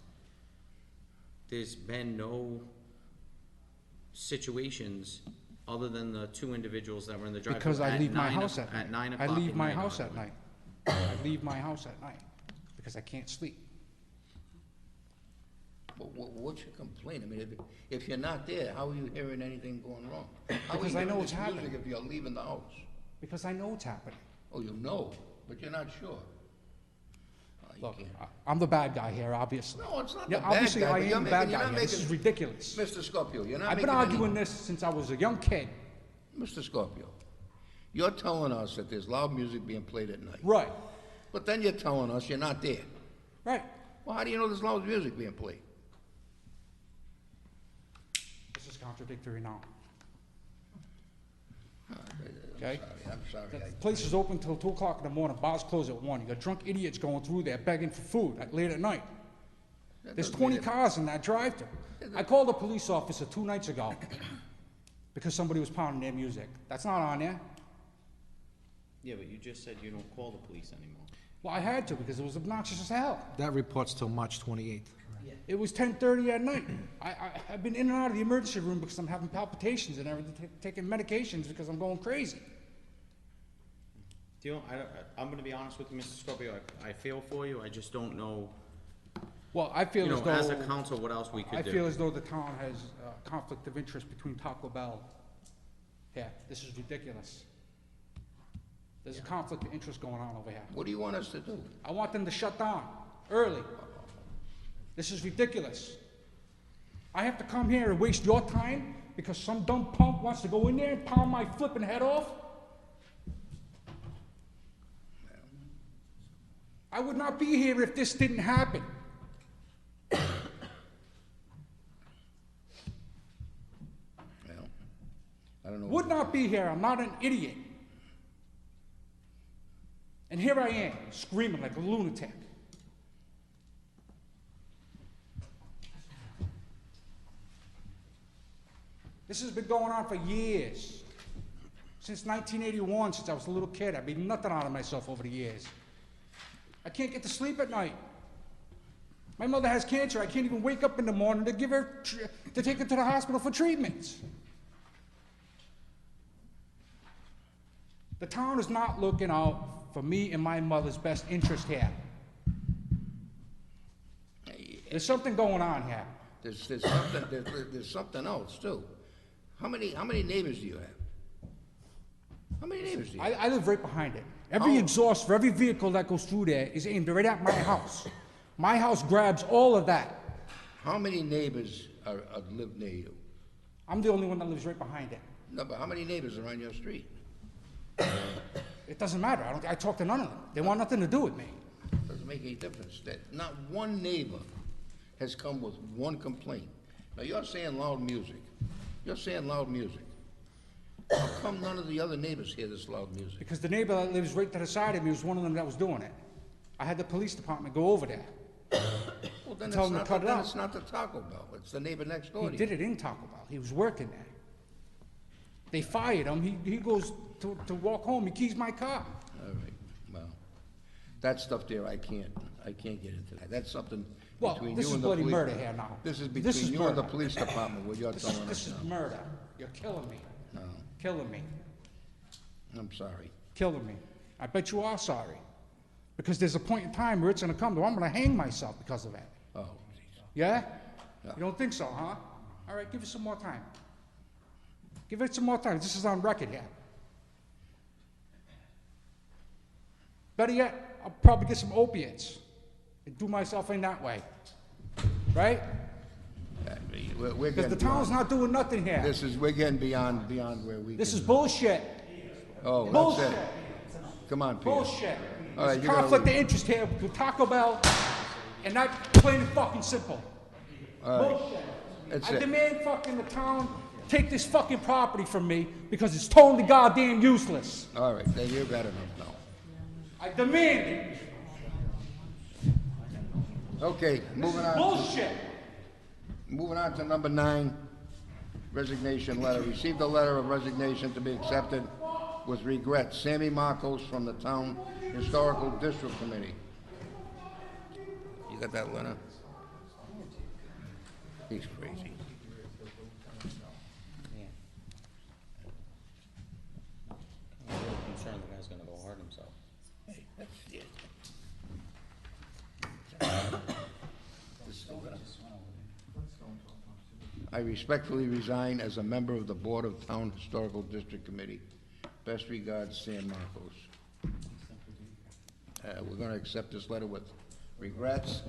There's been no situations other than the two individuals that were in the driveway? Because I leave my 9 house at night. At 9 I o'clock leave at my night, house in at other night. I leave my house at night because I can't sleep. What's your complaint? I mean, if you're not there, how are you hearing anything going wrong? How are Because you I know hearing what's this music happening. if you're leaving the house? Because I know what's happening. Oh, you know, but you're not sure. Oh, you Look, can't. I'm the bad guy here, obviously. No, it's not Yeah, the bad obviously guy, I but you're am the bad making- you're guy not here. This making- is ridiculous. Mr. Scorpio, you're not I've been making any- arguing this since I was a young kid. Mr. Scorpio, you're telling us that there's loud music being played at night. Right, But then you're telling us you're not there. right. Well, how do you know there's loud music being played? This is contradictory now. I'm Okay. sorry. The place is open till 2 o'clock in the morning, bars close at 1. You got drunk idiots going through there begging for food late at night. That There's doesn't 20 mean it- cars in that drive-thru. I called a police officer 2 nights ago because somebody was pounding their music. That's not on there. Yeah, but you just said you don't call the police anymore. Well, I had to because it was obnoxious as hell. That report's till March 28th. It was 10:30 at night. I've been in and out of the emergency room because I'm having palpitations and everything, taking medications because I'm going crazy. Do you know, I'm gonna be honest with you, Mr. Scorpio, I feel for you, I just don't know, Well, I feel you as know, though... as a council, what else we could do. I feel as though the town has a conflict of interest between Taco Bell. Yeah, this is ridiculous. There's a conflict of interest going on over here. What do you want us to do? I want them to shut down early. This is ridiculous. I have to come here and waste your time because some dumb punk wants to go in there and pound my flipping head off? I would not be here if this didn't happen. Well, I don't know. Would not be here. I'm not an idiot. And here I am, screaming like a lunatic. This has been going on for years. Since 1981, since I was a little kid. I've made nothing out of myself over the years. I can't get to sleep at night. My mother has cancer. I can't even wake up in the morning to to take her to the hospital for treatments. The town is not looking out for me and my mother's best interest here. There's something going on here. There's something else too. How many neighbors do you have? How many neighbors do you have? I live right behind it. Every exhaust for every vehicle that goes through there is aimed right at my house. My house grabs all of that. How many neighbors live near you? I'm the only one that lives right behind it. No, but how many neighbors are on your street? It doesn't matter. I talk to none of them. They want nothing to do with me. Doesn't make any difference. That not one neighbor has come with one complaint. Now, you're saying loud music. You're saying loud music. How come none of the other neighbors hear this loud music? Because the neighbor that lives right to the side of me was one of them that was doing it. I had the police department go over there. Well, then Tell them to cut it out. it's not the Taco Bell. It's the neighbor next door He to you. did it in Taco Bell. He was working there. They fired him. He goes to walk home. He keys my car. All right, well, that stuff there, I can't get into that. That's something Well, between this you is and the bloody police. murder here now. This is This is between you and the murder. police department, what you're telling This us is now. murder. You're killing me. No, Killing me. I'm sorry. Killing me. I bet you are sorry. Because there's a point in time where it's going to come to I'm going to hang myself because of that. Oh, geez. Yeah? Yeah. You don't think so, huh? All right, give it some more time. Give it some more time. This is on record here. Better yet, I'll probably get some opiates and do myself in that way. Right? We're Because the getting town's beyond, not doing nothing here. we're getting beyond where we This can- is bullshit. Oh, that's Bullshit. it. Come on, Peter. Bullshit. All right, There's you're gonna conflict of leave. interest here with Taco Bell, and that's plain and fucking simple. All right. Bullshit. That's I it. demand fucking the town take this fucking property from me because it's totally goddamn useless. All right, then you've got enough now. I demand it. Okay, moving on. Bullshit. Moving on to number 9, resignation letter. Received a letter of resignation to be accepted with regret. Sammy Marcos from the Town Historical District Committee. You got that letter? He's crazy. I respectfully resign as a member of the Board of Town Historical District Committee. Best regards, San Marcos. We're gonna accept this letter with regrets.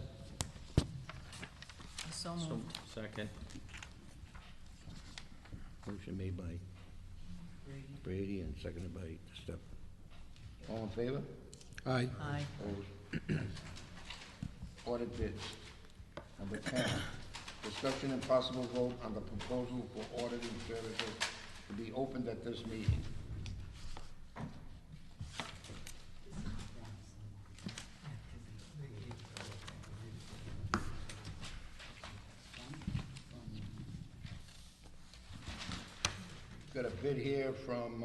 So moved. Second. Motion made by Brady and seconded by Steph. All in favor? Aye. Aye. Opposed? Audit bids. Number 10, discussion and possible vote on the proposal for auditing services to be opened at this meeting. Got a bid here from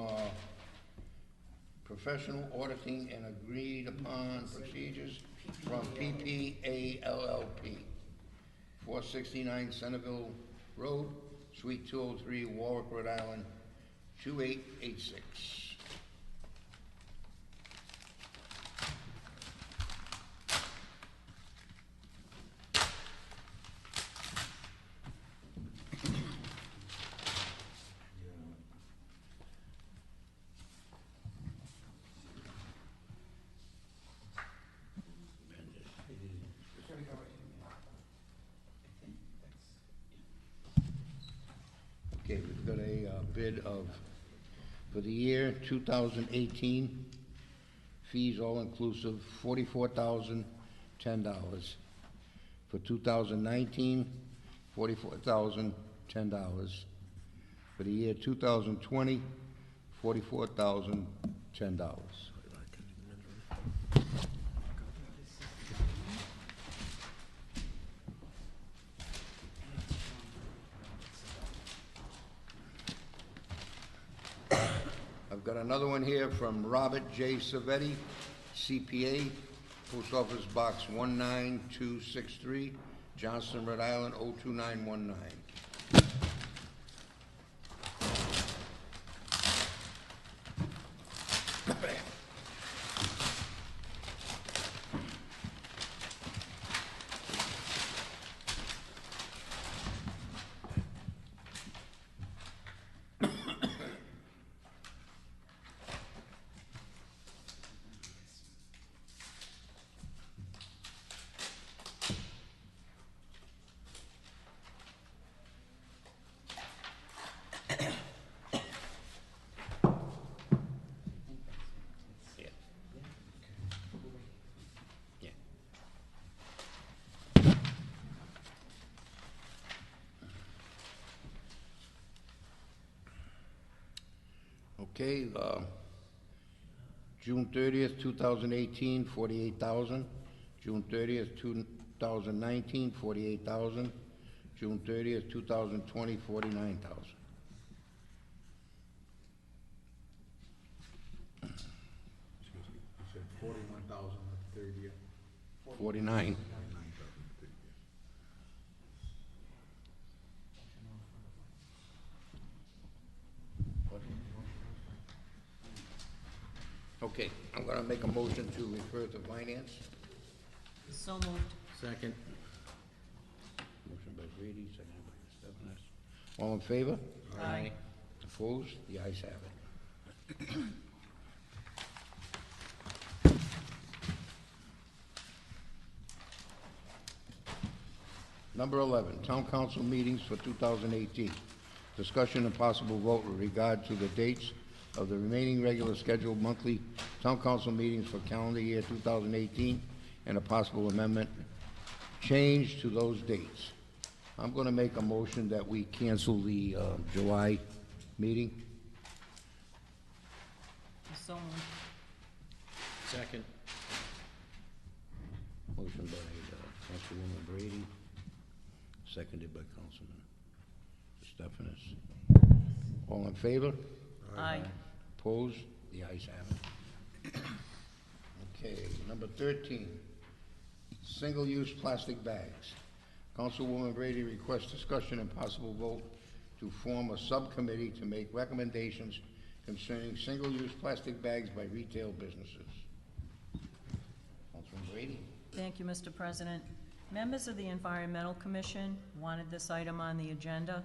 Professional Auditing and Agreed Upon Procedures from PPA LLP, 469 Centerville Road, Suite 203, Warwick, Rhode Island, 2886. Okay, we've got a bid of, for the year 2018, fees all inclusive, $44,010. For 2019, $44,010. For the year 2020, $44,010. I've got another one here from Robert J. Savetti, CPA, Post Office Box 19263, Johnston, Rhode Island, 02919. Okay, June 30th, 2018, 48,000. June 30th, 2019, 48,000. June 30th, 2020, 49,000. Excuse me, you said 41,000 the third year? 49. 49,000 the third year. Okay, I'm gonna make a motion to refer to finance. So moved. Second. Motion by Brady, seconded by Stephanis. All in favor? Aye. Opposed? The ayes have it. Number 11, Town Council meetings for 2018. Discussion and possible vote with regard to the dates of the remaining regular scheduled monthly Town Council meetings for calendar year 2018 and a possible amendment change to those dates. I'm going to make a motion that we cancel the July meeting. So moved. Second. Motion by Councilwoman Brady, seconded by Councilman Stephanis. All in favor? Aye. Opposed? The ayes have it. Okay, number 13, single-use plastic bags. Councilwoman Brady requests discussion and possible vote to form a subcommittee to make recommendations concerning single-use plastic bags by retail businesses. Councilwoman Brady? Thank you, Mr. President. Members of the Environmental Commission wanted this item on the agenda,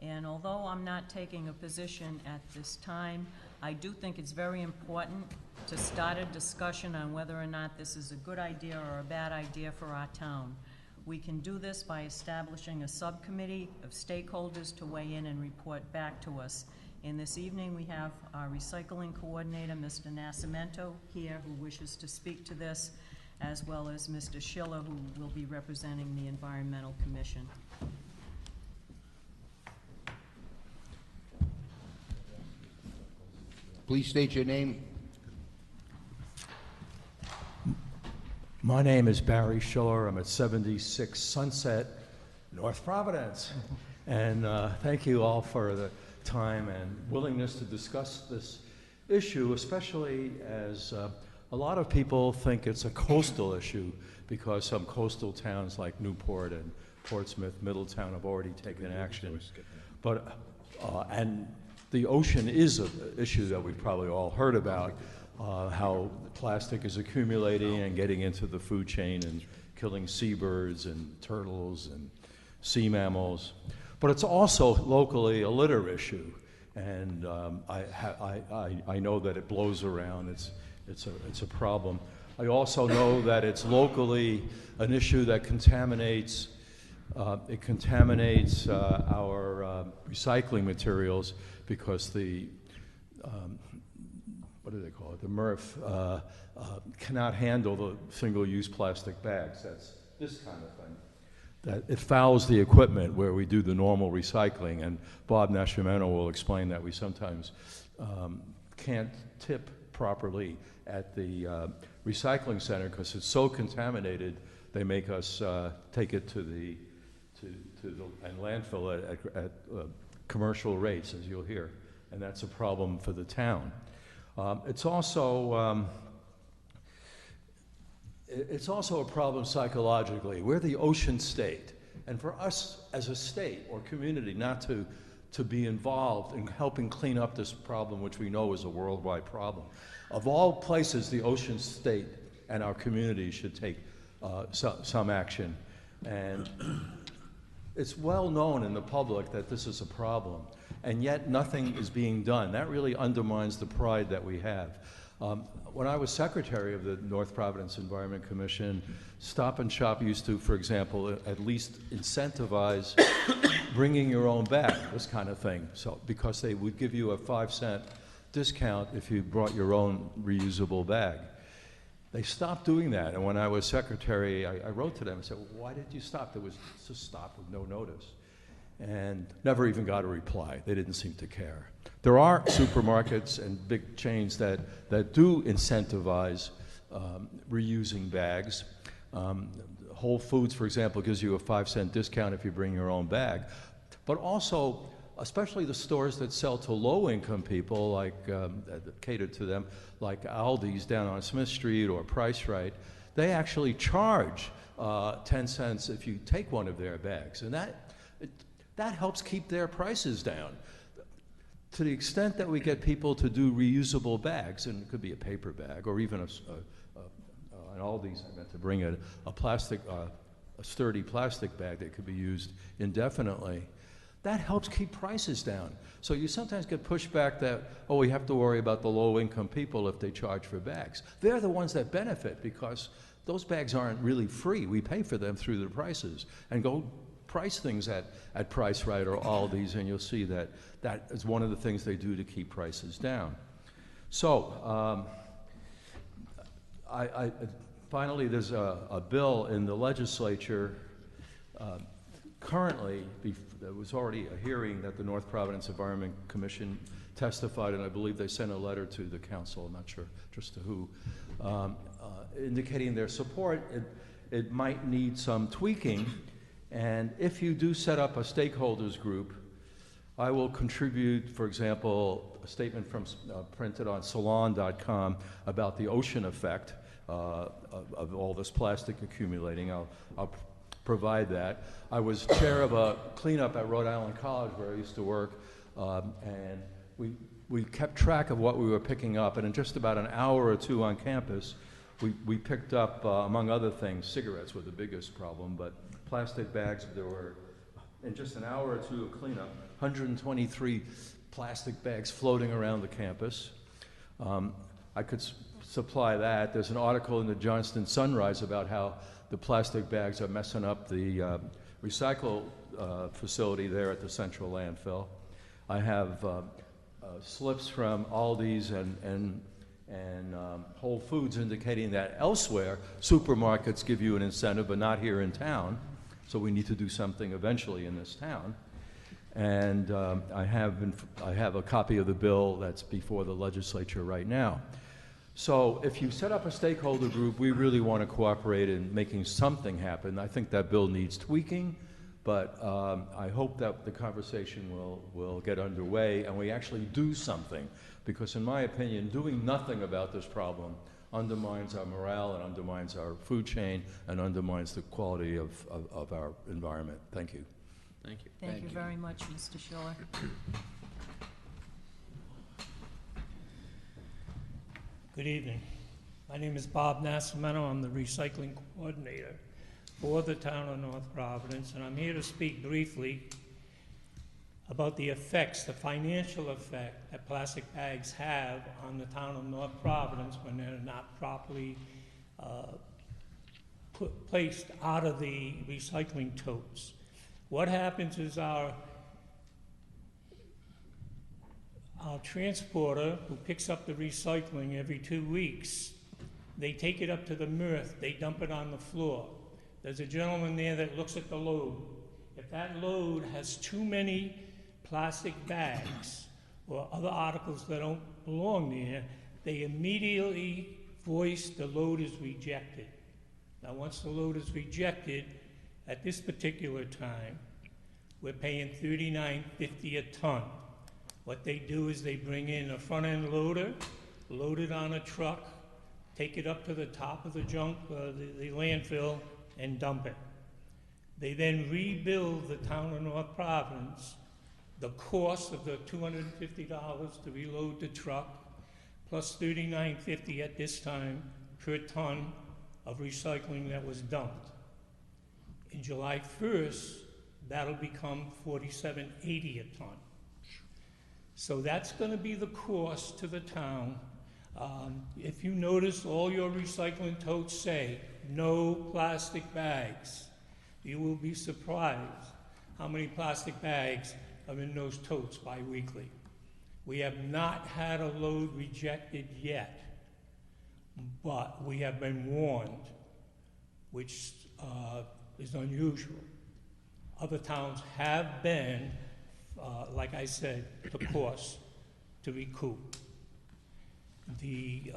and although I'm not taking a position at this time, I do think it's very important to start a discussion on whether or not this is a good idea or a bad idea for our town. We can do this by establishing a subcommittee of stakeholders to weigh in and report back to us. And this evening, we have our recycling coordinator, Mr. Nascimento, here, who wishes to speak to this, as well as Mr. Schiller, who will be representing the Environmental Commission. Please state your name. My name is Barry Schiller. I'm at 76 Sunset, North Providence. And thank you all for the time and willingness to discuss this issue, especially as a lot of people think it's a coastal issue because some coastal towns like Newport and Portsmouth, Middletown have already taken action. But, and the ocean is an issue that we've probably all heard about, how plastic is accumulating and getting into the food chain and killing seabirds and turtles and sea mammals. But it's also locally a litter issue, and I know that it blows around. It's a problem. I also know that it's locally an issue that contaminates. It contaminates our recycling materials because the what do they call it? The MRF cannot handle the single-use plastic bags. That's this kind of thing. That it fouls the equipment where we do the normal recycling, and Bob Nascimento will explain that we sometimes can't tip properly at the recycling center because it's so contaminated. They make us take it to the and landfill it at commercial rates, as you'll hear, and that's a problem for the town. It's also a problem psychologically. We're the ocean state, and for us as a state or community not to be involved in helping clean up this problem, which we know is a worldwide problem. Of all places, the ocean state and our community should take some action. And it's well known in the public that this is a problem, and yet nothing is being done. That really undermines the pride that we have. When I was secretary of the North Providence Environment Commission, Stop and Shop used to, for example, at least incentivize bringing your own bag, this kind of thing. So, because they would give you a 5-cent discount if you brought your own reusable bag. They stopped doing that, and when I was secretary, I wrote to them and said, well, why did you stop? There was just stop with no notice. And never even got a reply. They didn't seem to care. There are supermarkets and big chains that do incentivize reusing bags. Whole Foods, for example, gives you a 5-cent discount if you bring your own bag. But also, especially the stores that sell to low-income people, like that cater to them, like Aldi's down on Smith Street or Price Right, they actually charge 10 cents if you take one of their bags. And that helps keep their prices down. To the extent that we get people to do reusable bags, and it could be a paper bag or even an Aldi's, I meant to bring a sturdy plastic bag that could be used indefinitely, that helps keep prices down. So you sometimes get pushback that, oh, we have to worry about the low-income people if they charge for bags. They're the ones that benefit because those bags aren't really free. We pay for them through the prices. And go price things at Price Right or Aldi's, and you'll see that that is one of the things they do to keep prices down. So, finally, there's a bill in the legislature currently. There was already a hearing that the North Providence Environment Commission testified, and I believe they sent a letter to the council, I'm not sure just to who, indicating their support. It might need some tweaking. And if you do set up a stakeholders group, I will contribute, for example, a statement from printed on salon.com about the ocean effect of all this plastic accumulating. I'll provide that. I was chair of a cleanup at Rhode Island College where I used to work, and we kept track of what we were picking up, and in just about an hour or two on campus, we picked up, among other things, cigarettes were the biggest problem, but plastic bags, there were, in just an hour or two of cleanup, 123 plastic bags floating around the campus. I could supply that. There's an article in the Johnston Sunrise about how the plastic bags are messing up the recycle facility there at the central landfill. I have slips from Aldi's and Whole Foods indicating that elsewhere supermarkets give you an incentive, but not here in town. So we need to do something eventually in this town. And I have a copy of the bill that's before the legislature right now. So if you set up a stakeholder group, we really want to cooperate in making something happen. I think that bill needs tweaking, but I hope that the conversation will get underway and we actually do something. Because in my opinion, doing nothing about this problem undermines our morale and undermines our food chain and undermines the quality of our environment. Thank you. Thank you. Thank you very much, Mr. Schiller. Good evening. My name is Bob Nascimento. I'm the recycling coordinator for the town of North Providence, and I'm here to speak briefly about the effects, the financial effect that plastic bags have on the town of North Providence when they're not properly placed out of the recycling totes. What happens is our transporter, who picks up the recycling every 2 weeks, they take it up to the MRF, they dump it on the floor. There's a gentleman there that looks at the load. If that load has too many plastic bags or other articles that don't belong there, they immediately voice the load is rejected. Now, once the load is rejected, at this particular time, we're paying $39.50 a ton. What they do is they bring in a front-end loader, load it on a truck, take it up to the top of the the landfill, and dump it. They then rebill the town of North Providence the cost of the $250 to reload the truck, plus $39.50 at this time per ton of recycling that was dumped. In July 1st, that'll become $47.80 a ton. So that's going to be the cost to the town. If you notice, all your recycling totes say, no plastic bags. You will be surprised how many plastic bags are in those totes bi-weekly. We have not had a load rejected yet, but we have been warned, which is unusual. Other towns have been, like I said, the cost to recoup. The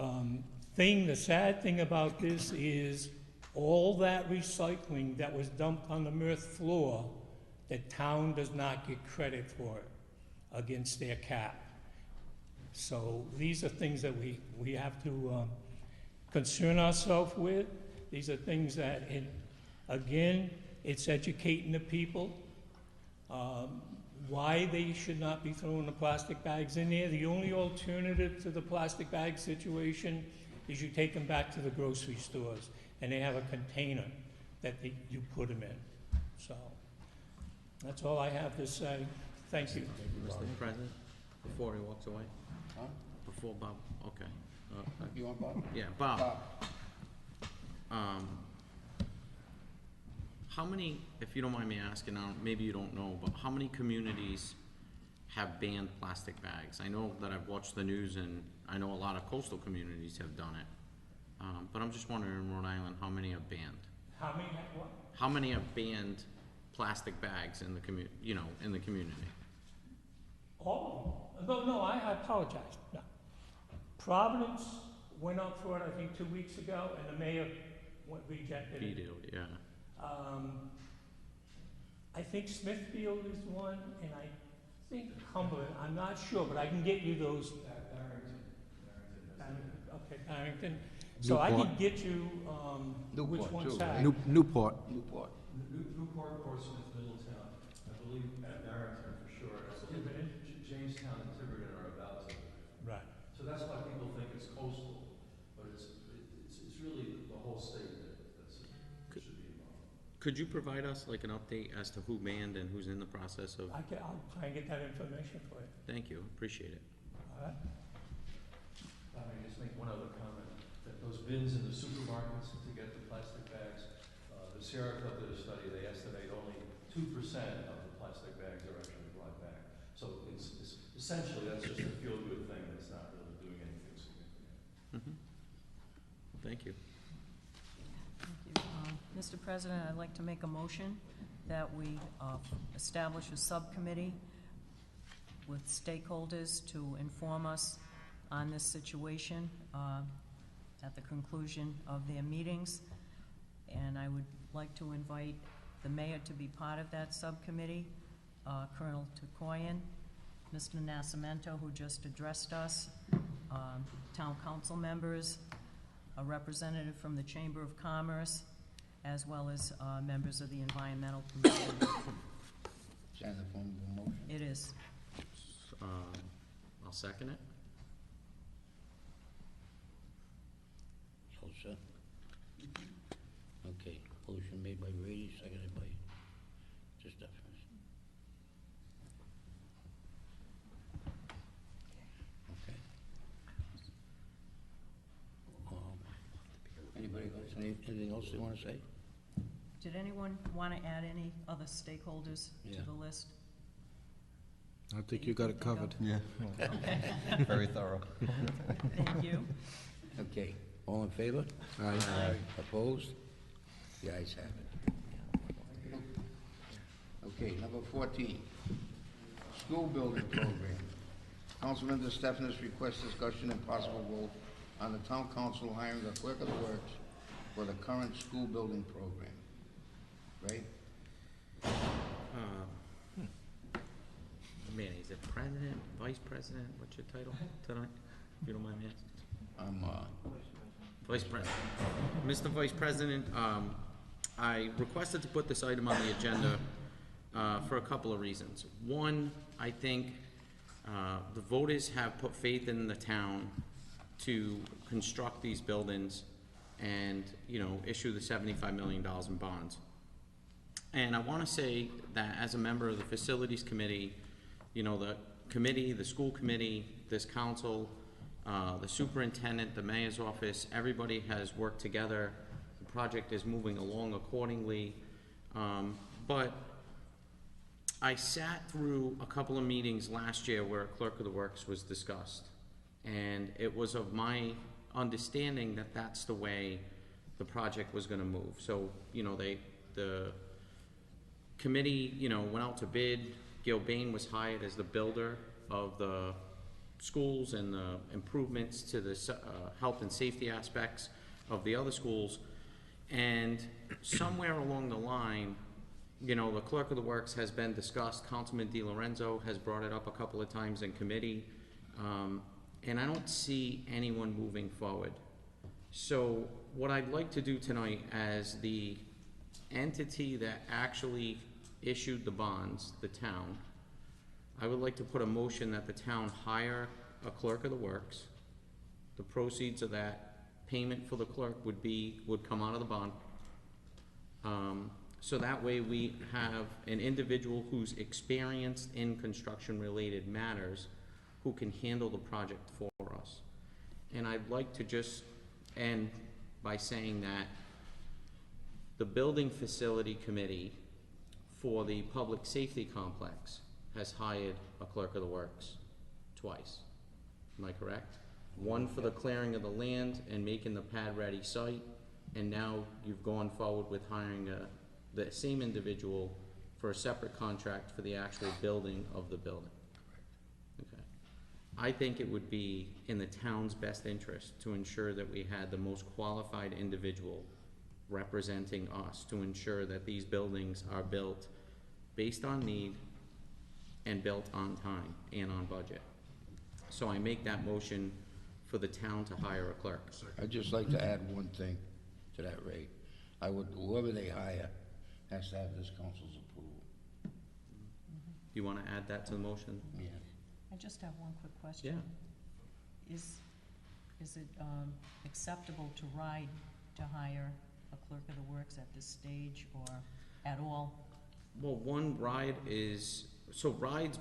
sad thing about this is all that recycling that was dumped on the MRF floor, the town does not get credit for it against their cap. So these are things that we have to concern ourselves with. These are things that, again, it's educating the people why they should not be throwing the plastic bags in there. The only alternative to the plastic bag situation is you take them back to the grocery stores, and they have a container that you put them in. So that's all I have to say. Thank you. Mr. President, before he walks away? Huh? Before Bob, okay. You want Bob? Yeah, Bob. How many, if you don't mind me asking, maybe you don't know, but how many communities have banned plastic bags? I know that I've watched the news and I know a lot of coastal communities have done it. But I'm just wondering in Rhode Island, how many have banned? How many have what? How many have banned plastic bags in the in the community? All of them. No, I apologize. No. Providence went up for it, I think, 2 weeks ago, and the mayor rejected it. Vetoed, yeah. I think Smithfield is one, and I think Cumberland. I'm not sure, but I can get you those. Barrington. Okay, Barrington. So I can get you which ones have. Newport. Newport, Portsmouth, Middletown, I believe at Barrington for sure. Jamestown and Tiverton are about to. Right. So that's why people think it's coastal, but it's really Could you provide us like an update as to who manned and who's in the process of? I'll try and get that information for you. Thank you, appreciate it. All right? Let me just make one other comment, that those bins in the supermarkets to get the plastic bags, the Sierra Club did a study, they estimate only 2% of the plastic bags are actually brought back. So it's essentially, that's just a feel-good thing, that's not really doing anything significant. Thank you. Thank you. Mr. President, I'd like to make a motion that we establish a subcommittee with stakeholders to inform us on this situation at the conclusion of their meetings. And I would like to invite the mayor to be part of that subcommittee, Colonel Tukoyan, Mr. Nascimento, who just addressed us, town council members, a representative from the Chamber of Commerce, as well as members of the Environmental Commission. Is that in the form of a motion? It is. I'll second it. All set. Okay, motion made by Brady, seconded by Stephens. Okay. Anybody else, anything else they want to say? Did anyone want to add any other stakeholders Yeah. to the list? I think you got it covered. Yeah. Very thorough. Thank you. Okay, all in favor? Aye. Opposed? The ayes have it. Okay, number 14, school building program. Councilman DeStefano requests discussion and possible vote on the town council hiring a clerk of the works for the current school building program. Right? Manny, is it president, vice president? What's your title tonight? If you don't mind me asking. I'm, Vice President. Mr. Vice President, I requested to put this item on the agenda for a couple of reasons. One, I think the voters have put faith in the town to construct these buildings and, you know, issue the $75 million in bonds. And I want to say that as a member of the Facilities Committee, you know, the committee, the school committee, this council, the superintendent, the mayor's office, everybody has worked together. The project is moving along accordingly. But I sat through a couple of meetings last year where a clerk of the works was discussed. And it was of my understanding that that's the way the project was gonna move. So, you know, the committee, you know, went out to bid. Gil Bain was hired as the builder of the schools and the improvements to the health and safety aspects of the other schools. And somewhere along the line, you know, the clerk of the works has been discussed. Councilman DiLorenzo has brought it up a couple of times in committee. And I don't see anyone moving forward. So what I'd like to do tonight, as the entity that actually issued the bonds, the town, I would like to put a motion that the town hire a clerk of the works. The proceeds of that payment for the clerk would come out of the bond. So that way we have an individual who's experienced in construction-related matters who can handle the project for us. And I'd like to just end by saying that the Building Facility Committee for the Public Safety Complex has hired a clerk of the works twice. Am I correct? One for the clearing of the land and making the pad-ready site, and now you've gone forward with hiring the same individual for a separate contract for the actual building of the building. Okay. I think it would be in the town's best interest to ensure that we had the most qualified individual representing us to ensure that these buildings are built based on need and built on time and on budget. So I make that motion for the town to hire a clerk. I'd just like to add one thing to that, Ray. Whoever they hire has to have this council's approval. You want to add that to the motion? Yeah. I just have one quick question. Yeah. Is it acceptable to hire a clerk of the works at this stage, or at all? Well, one ride is, so ride's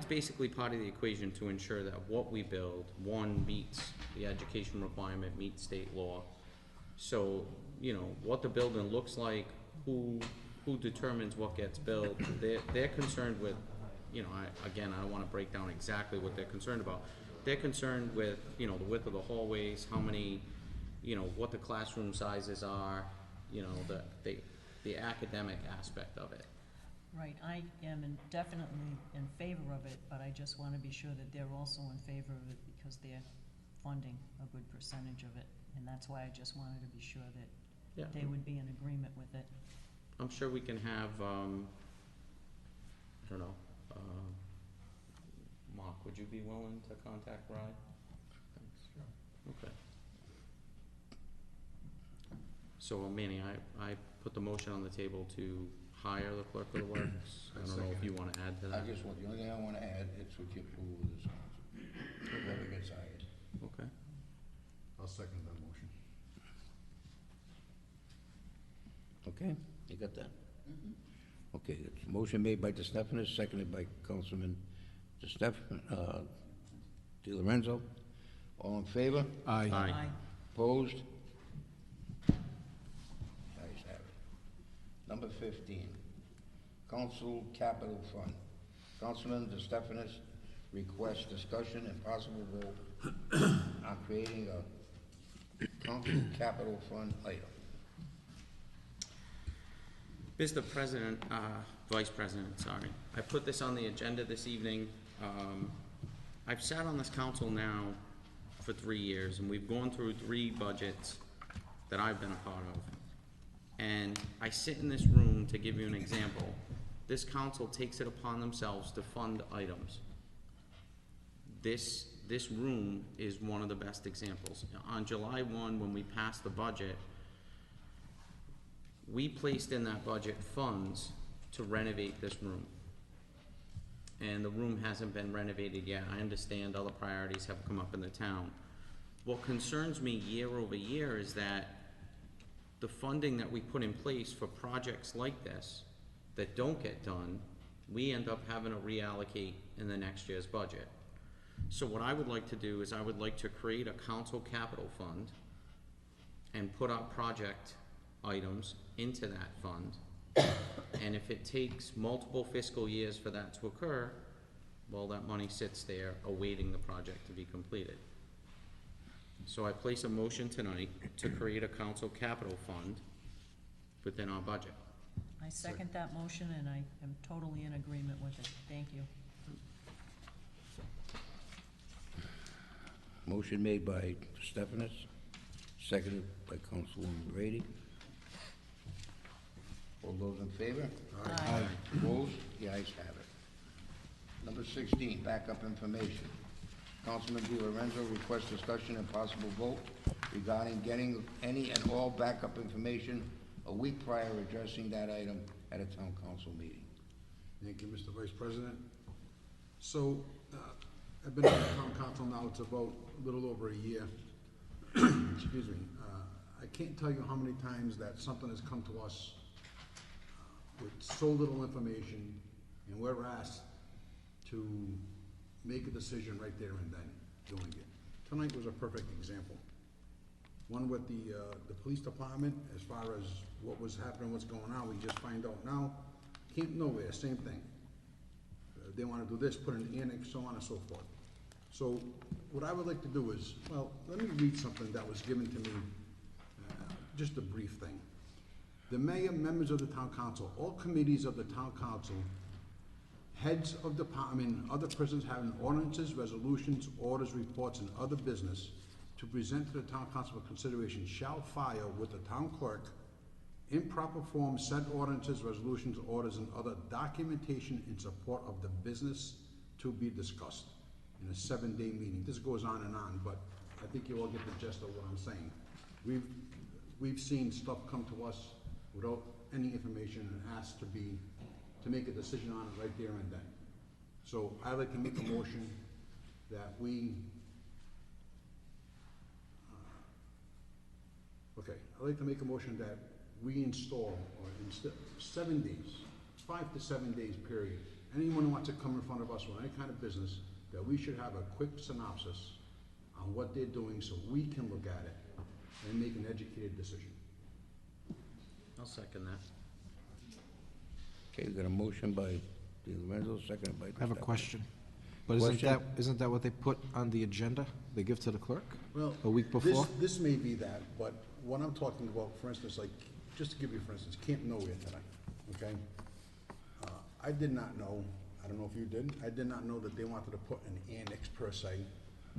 basically part of the equation to ensure that what we build, one, meets the education requirement, meets state law. So, you know, what the building looks like, who determines what gets built, they're concerned with, you know, I don't wanna break down exactly what they're concerned about. They're concerned with, you know, the width of the hallways, how many, you know, what the classroom sizes are, you know, the academic aspect of it. Right, I am definitely in favor of it, but I just want to be sure that they're also in favor of it because they're funding a good percentage of it. And that's why I just wanted to be sure that Yeah. they would be in agreement with it. I'm sure we can have, I don't know, Mark, would you be willing to contact Ride? Okay. So Manny, I put the motion on the table to hire the clerk of the works. I don't know if you wanna add to I that. just want, the only thing I wanna add, it's with your approval of this council, whoever gets hired. Okay. I'll second that motion. Okay, you got that? Okay, it's a motion made by DeStefanis, seconded by Councilman Di Lorenzo. All in favor? Aye. Aye. Opposed? Ayes have it. Number 15, Council Capital Fund. Councilman DeStefanis requests discussion and possible vote on creating a Council Capital Fund item. Mr. President, Vice President, sorry. I put this on the agenda this evening. I've sat on this council now for 3 years, and we've gone through 3 budgets that I've been a part of. And I sit in this room to give you an example. This council takes it upon themselves to fund items. This room is one of the best examples. On July 1, when we passed the budget, we placed in that budget funds to renovate this room. And the room hasn't been renovated yet. I understand other priorities have come up in the town. What concerns me year over year is that the funding that we put in place for projects like this that don't get done, we end up having to reallocate in the next year's budget. So what I would like to do is I would like to create a council capital fund and put our project items into that fund. And if it takes multiple fiscal years for that to occur, well, that money sits there awaiting the project to be completed. So I place a motion tonight to create a council capital fund within our budget. I second that motion, and I am totally in agreement with it. Thank you. Motion made by DeStefanis, seconded by Councilwoman Brady. All those in favor? Aye. Opposed? The ayes have it. Number 16, backup information. Councilman Di Lorenzo requests discussion and possible vote regarding getting any and all backup information a week prior addressing that item at a town council meeting. Thank you, Mr. Vice President. So, I've been on the town council now, it's about a little over a year. Excuse me. I can't tell you how many times that something has come to us with so little information, and we're asked to make a decision right there and then doing it. Tonight was a perfect example. One with the police department, as far as what was happening, what's going on, we just find out now. Camp Nowhere, same thing. They wanna do this, put an annex, so on and so forth. So what I would like to do is, well, let me read something that was given to me, just a brief thing. The mayor, members of the town council, all committees of the town council, heads of department, other persons having ordinances, resolutions, orders, reports, and other business to present to the town council for consideration shall file with the town clerk in proper form said ordinances, resolutions, orders, and other documentation in support of the business to be discussed in a 7-day meeting. This goes on, but I think you all get the gist of what I'm saying. We've seen stuff come to us without any information and asked to make a decision on it right there and then. So I'd like to make a motion that I'd like to make a motion that we install, or instead, 7 days, 5 to 7 days period, anyone who wants to come in front of us with any kind of business, that we should have a quick synopsis on what they're doing so we can look at it and make an educated decision. I'll second that. Okay, we got a motion by Di Lorenzo, seconded by. I have a question. But Question? isn't that what they put on the agenda? They give to the clerk? Well, A week before? This may be that, but what I'm talking about, for instance, like, just to give you, for instance, Camp Nowhere tonight, okay? I did not know, I don't know if you did, I did not know that they wanted to put an annex per se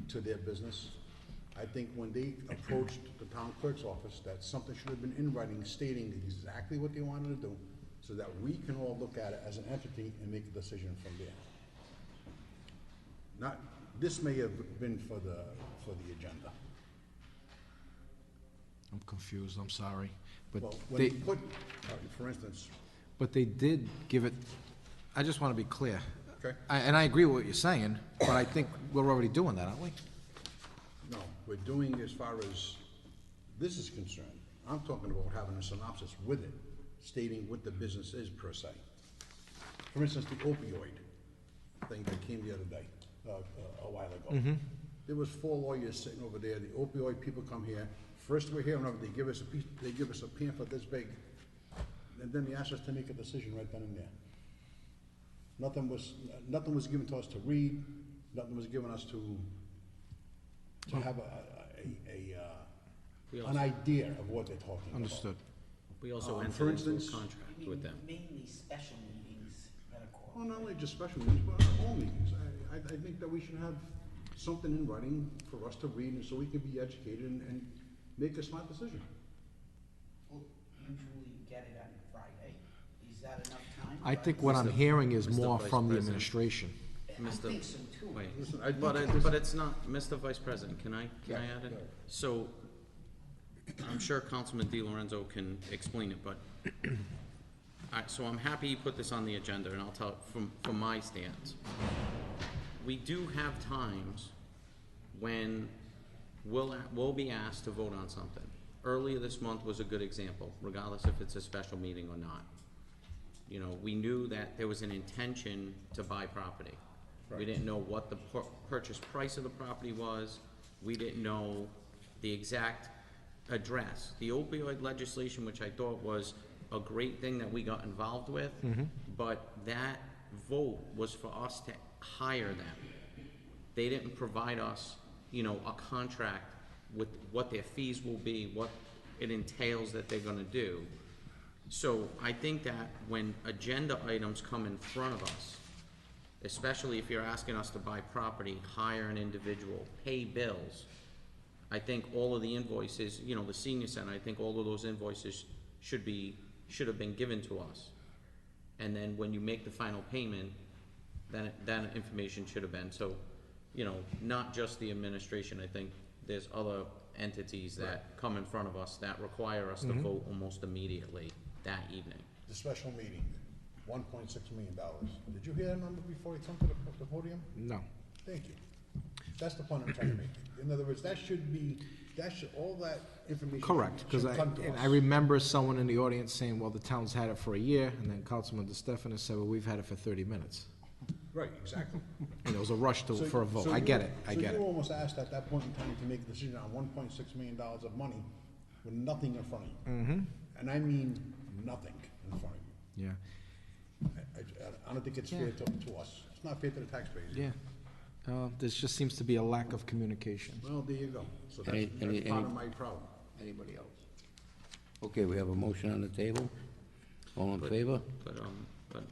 to their business. I think when they approached the town clerk's office, that something should have been in writing stating exactly what they wanted to do, so that we can all look at it as an entity and make a decision from there. Not, this may have been for the agenda. I'm confused, I'm sorry. But Well, when they, you put, for instance, but they did give it, I just want to be clear. okay, And I agree with what you're saying, but I think we're already doing that, aren't we? no, we're doing as far as this is concerned. I'm talking about having a synopsis with it, stating what the business is per se. For instance, the opioid thing that came the other day, a while ago. There was 4 lawyers sitting over there, the opioid people come here, first we're hearing of it, they give us a pamphlet this big, and then they ask us to make a decision right then and there. Nothing was given to us to read, nothing was given us to have an idea of what they're talking about. Understood. We also for entered into a instance- contract with them. Mainly special meetings that are called. Well, not only just special meetings, but all meetings. I think that we should have something in writing for us to read, and so we can be educated and make a smart decision. We'll usually get it on Friday. Is that enough time? I think what I'm hearing is Mr. more Vice from the President. administration. I think so too. Wait, Listen, but it's not, Mr. Vice President, can I add it? yeah. So, I'm sure Councilman Di Lorenzo can explain it, but, so I'm happy you put this on the agenda, and I'll tell, from my stance. We do have times when we'll be asked to vote on something. Earlier this month was a good example, regardless if it's a special meeting or not. You know, we knew that there was an intention to buy property. We didn't know what the purchase price of the property was. We didn't know the exact address. The opioid legislation, which I thought was a great thing that we got involved with, but that vote was for us to hire them. They didn't provide us, you know, a contract with what their fees will be, what it entails that they're gonna do. So I think that when agenda items come in front of us, especially if you're asking us to buy property, hire an individual, pay bills, I think all of the invoices, you know, the senior center, I think all of those invoices should have been given to us. And then when you make the final payment, then that information should have been. So, you know, not just the administration, I think there's other entities that come in front of us that require us to vote almost immediately that evening. The special meeting, $1.6 million. Did you hear that number before you come to the podium? No. Thank you. That's the point I'm trying to make. In other words, all that information. Correct, because should come to us. I remember someone in the audience saying, well, the town's had it for a year, and then Councilman DeStefano said, well, we've had it for 30 minutes. Right, exactly. And it was a rush for a vote. So I get it, So you almost asked at that point in time to make a decision on $1.6 million of money with nothing in front of you. And I mean nothing in front of you. Yeah, I don't think it's fair to us. It's not fair to the taxpayers. yeah. There just seems to be a lack of communication. Well, there you go. So that's Any- part of my problem. Anybody else? Okay, we have a motion on the table. All in favor? But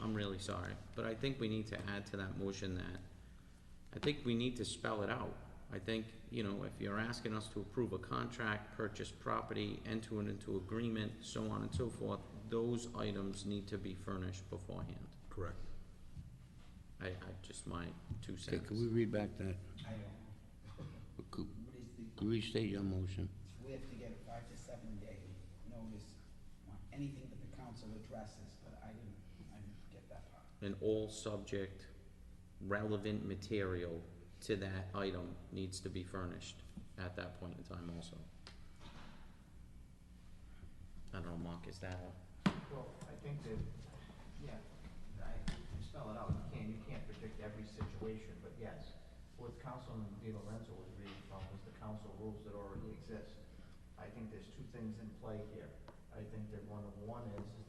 I'm really sorry, but I think we need to add to that motion that, I think we need to spell it out. I think, you know, if you're asking us to approve a contract, purchase property, enter it into agreement, so on and so forth, those items need to be furnished beforehand. Correct. I just my 2 Okay, cents. could we read back that? I don't. Could What is the, could we restate your motion? we have to get a 5 to 7 day notice on anything that the council addresses, but I didn't get that part. And all subject relevant material to that item needs to be furnished at that point in time also. I don't know, Mark, is that Well, I think that, yeah, you spell it out, you can't predict every situation, but yes, what Councilman Di Lorenzo was reading from was the council rules that already exist. I think there's two things in play here. I think that one is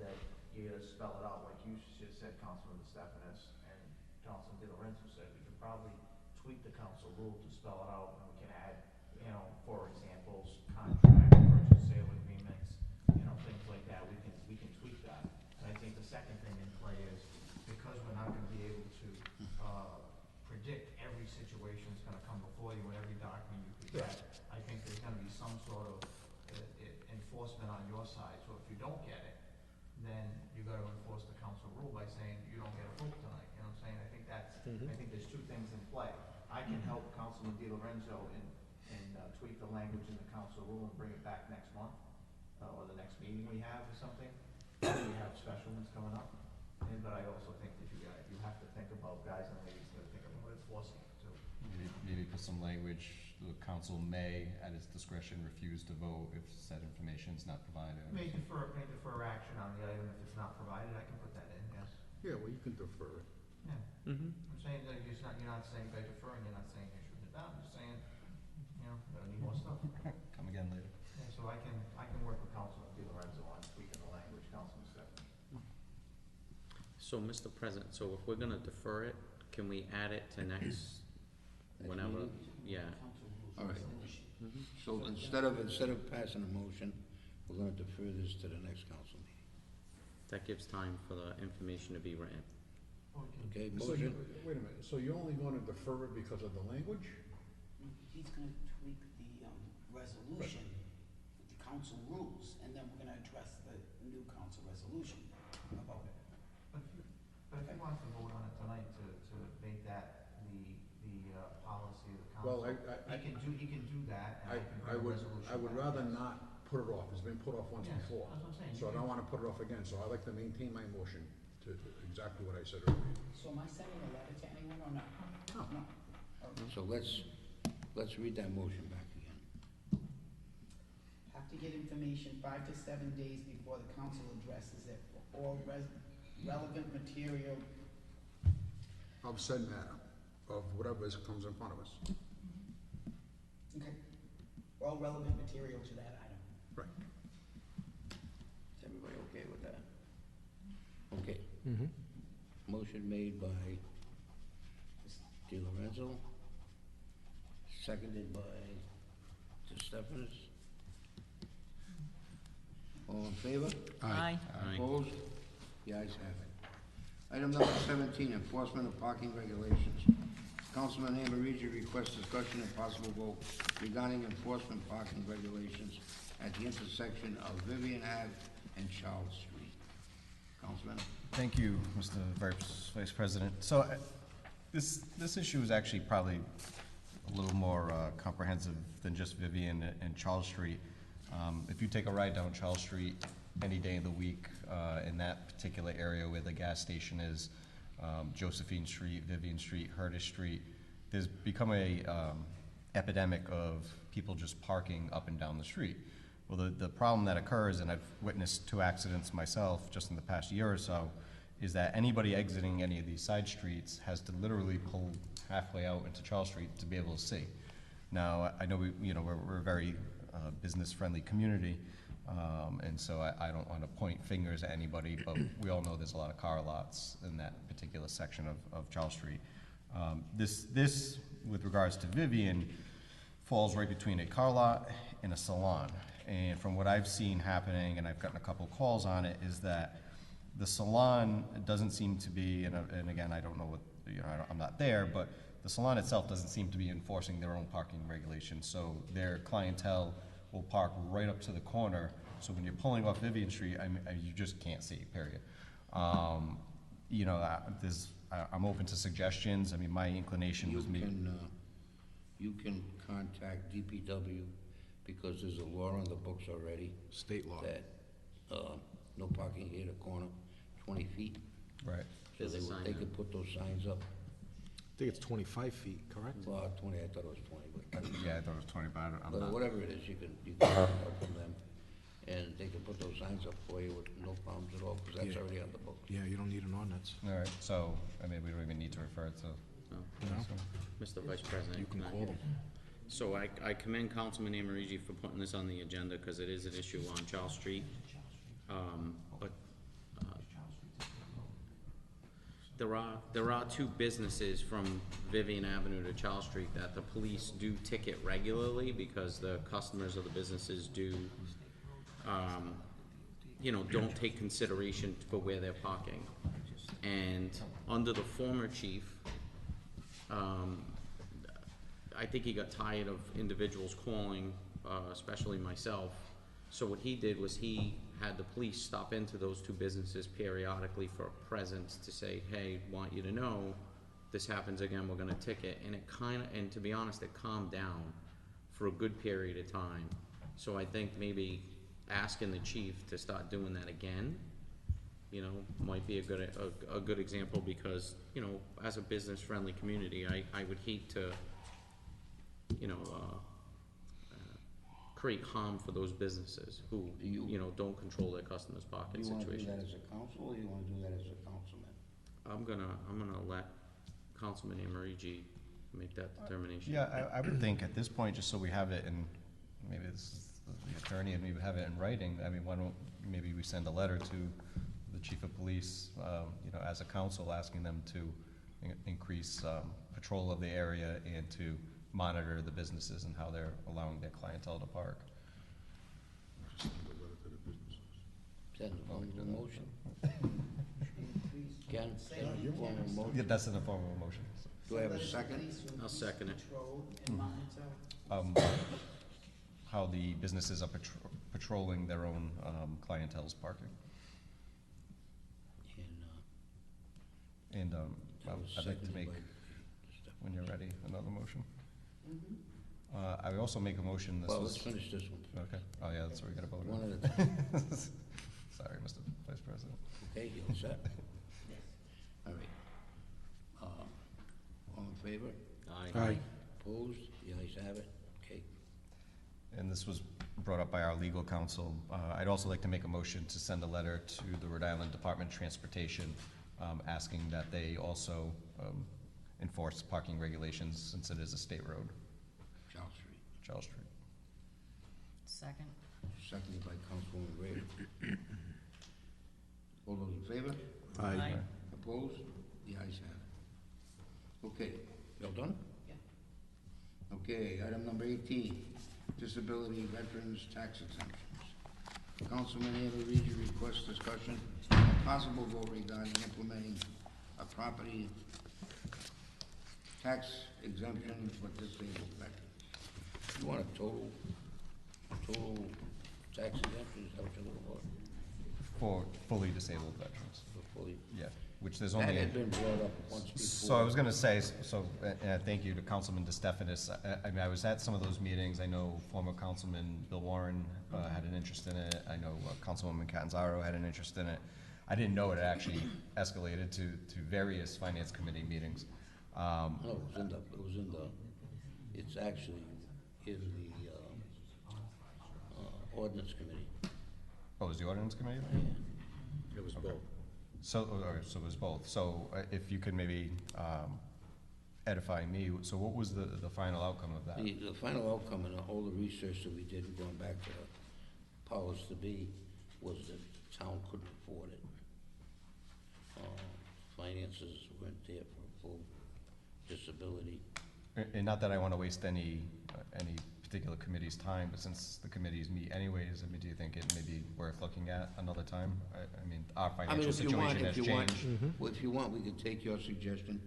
that you gotta spell it out, like you just said, Councilman DeStefanis, and Councilman Di Lorenzo said, we could probably tweak the council rule to spell it out, and we can add, for examples, contracts, purchase sale agreements, things like that, we can tweak that. And I think the second thing in play is, because we're not gonna be able to, predict every situation that's gonna come before you and every document you could get, I think there's gonna be some sort of enforcement on your side, so if you don't get it, then you gotta enforce the council rule by saying you don't get a vote tonight, you know what I'm saying? I think I think there's two things in play. I can help Councilman Di Lorenzo and tweak the language in the council rule and bring it back next month, or the next meeting we have or something. We have special ones coming up, but I also think that you have to think about, guys and ladies, to think about enforcing it too. Maybe put some language, the council may, at its discretion, refuse to vote if said information is not provided. May defer action on the item if it's not provided, I can put that in, yes. Yeah, well, you can defer it. Yeah. I'm saying that you're not saying by deferring, you're not saying you shouldn't have done, I'm just saying, I need more stuff. Come again later. Yeah, so I can work with Councilman Di Lorenzo on tweaking the language, Councilman Stephanie. So, Mr. President, so if we're gonna defer it, can we add it to next, whenever, yeah? All right. So instead of passing a motion, we're gonna defer this to the next council meeting. That gives time for the information to be written. Okay, So you, motion? wait a minute, so you're only gonna defer it because of the language? He's gonna tweak the, resolution with the council rules, and then we're gonna address the new council resolution about it. But if you want to vote on it tonight to make that the policy of the council, Well, he can do that, and I can bring a resolution. I would back, rather yes. not put it off, it's been put off once Yes, before. that's what I'm saying. So I don't wanna put it off again, so I like to maintain my motion to exactly what I said earlier. So am I sending a letter to anyone or not? No. Okay. So let's read that motion back again. Have to get information 5 to 7 days before the council addresses it for all relevant material. Of said matter, of whatever comes in front of us. Okay. All relevant material to that item. Right. Is everybody okay with that? Okay. Motion made by Di Lorenzo, seconded by DeStefanis. All in favor? Aye. Opposed? The ayes have it. Item number 17, enforcement of parking regulations. Councilman Amorigi requests discussion and possible vote regarding enforcement parking regulations at the intersection of Vivian Ave and Charles Street. Councilman? Thank you, Mr. Vice President. So this issue is actually probably a little more comprehensive than just Vivian and Charles Street. If you take a ride down Charles Street any day of the week in that particular area where the gas station is, Josephine Street, Vivian Street, Hurtis Street, there's become a epidemic of people just parking up and down the street. Well, the problem that occurs, and I've witnessed 2 accidents myself just in the past year or so, is that anybody exiting any of these side streets has to literally pull halfway out into Charles Street to be able to see. Now, I know we're a very business-friendly community, and so I don't want to point fingers at anybody, but we all know there's a lot of car lots in that particular section of Charles Street. This, with regards to Vivian, falls right between a car lot and a salon. And from what I've seen happening, and I've gotten a couple calls on it, is that the salon doesn't seem to be, and again, I don't know what, I'm not there, but the salon itself doesn't seem to be enforcing their own parking regulations. So their clientele will park right up to the corner. So when you're pulling off Vivian Street, you just can't see, period. I'm open to suggestions. I mean, my inclination was maybe. You can contact DPW because there's a law on the books already. State law. That, no parking here at the corner, 20 feet. Right. So they could put those signs up. I think it's 25 feet, correct? Well, 20, I thought it was 20, but. Yeah, I thought it was 20, but I'm But not. whatever it is, you can help from them. and they can put those signs up for you with no problems at all, because that's Yeah. already on the books. Yeah, you don't need an ordinance. All right, so, I mean, we don't even need to refer it to. No. Mr. Vice President. You can I- call them. So I commend Councilman Amorigi for putting this on the agenda, because it is an issue on Charles Street. But there are two businesses from Vivian Avenue to Charles Street that the police do ticket regularly, because the customers of the businesses do, don't take consideration for where they're parking. And under the former chief, I think he got tired of individuals calling, especially myself. So what he did was he had the police stop into those two businesses periodically for a presence to say, hey, want you to know, this happens again, we're gonna ticket. And and to be honest, it calmed down for a good period of time. So I think maybe asking the chief to start doing that again, might be a good example, because, as a business-friendly community, I would hate to, create harm for those businesses who, don't control their customers' parking Do you wanna do situations. that as a council, or you wanna do that as a councilman? I'm gonna let Councilman Amorigi make that determination. Yeah, I would think at this point, just so we have it in, maybe this is the attorney and we have it in writing, I mean, why don't, maybe we send a letter to the chief of police, as a council, asking them to increase patrol of the area and to monitor the businesses and how they're allowing their clientele to park. Is that in the form of a motion? Ken, is that in the form of a motion? Yeah, that's in the form of a motion. Do I have a second? I'll second it. How the businesses are patrolling their own clientele's parking. And I'd like to make, when you're ready, another motion. I would also make a motion, Well, let's finish this one. Okay, oh yeah, that's what we gotta vote on. One at a time. Sorry, Mr. Vice President. Okay, you all set? All right. All in favor? Aye. Opposed? The ayes have it. Okay. And this was brought up by our legal counsel. I'd also like to make a motion to send a letter to the Rhode Island Department of Transportation, asking that they also enforce parking regulations, since it is a state road. Charles Street. Charles Street. Second. Seconded by Councilwoman Ray. All those in favor? Aye. Opposed? The ayes have it. Okay, y'all done? Yeah. Okay, item number 18, disability veterans tax exemptions. Councilman Amorigi requests discussion and possible vote regarding implementing a property tax exemption for disabled veterans. You want a total tax exemption, is that what you're looking for? For fully disabled veterans. For fully? Yeah, which there's That only. had been brought up once before. So I was gonna say, thank you to Councilman DeStefanis. I mean, I was at some of those meetings. I know former Councilman Bill Warren had an interest in it. I know Councilwoman Catanzaro had an interest in it. I didn't know it actually escalated to various finance committee meetings. No, it's actually in the, ordinance committee. Oh, it was the ordinance committee? It was both. So, so it was both. So if you could maybe edify me, so what was the final outcome of that? The final outcome in all the research that we did, going back to the powers to be, was that the town couldn't afford it. Finances weren't there for full disability. And not that I want to waste any particular committee's time, but since the committees meet anyways, I mean, do you think it may be worth looking at another time? I mean, our financial situation has changed. Well, if you want, we could take your suggestion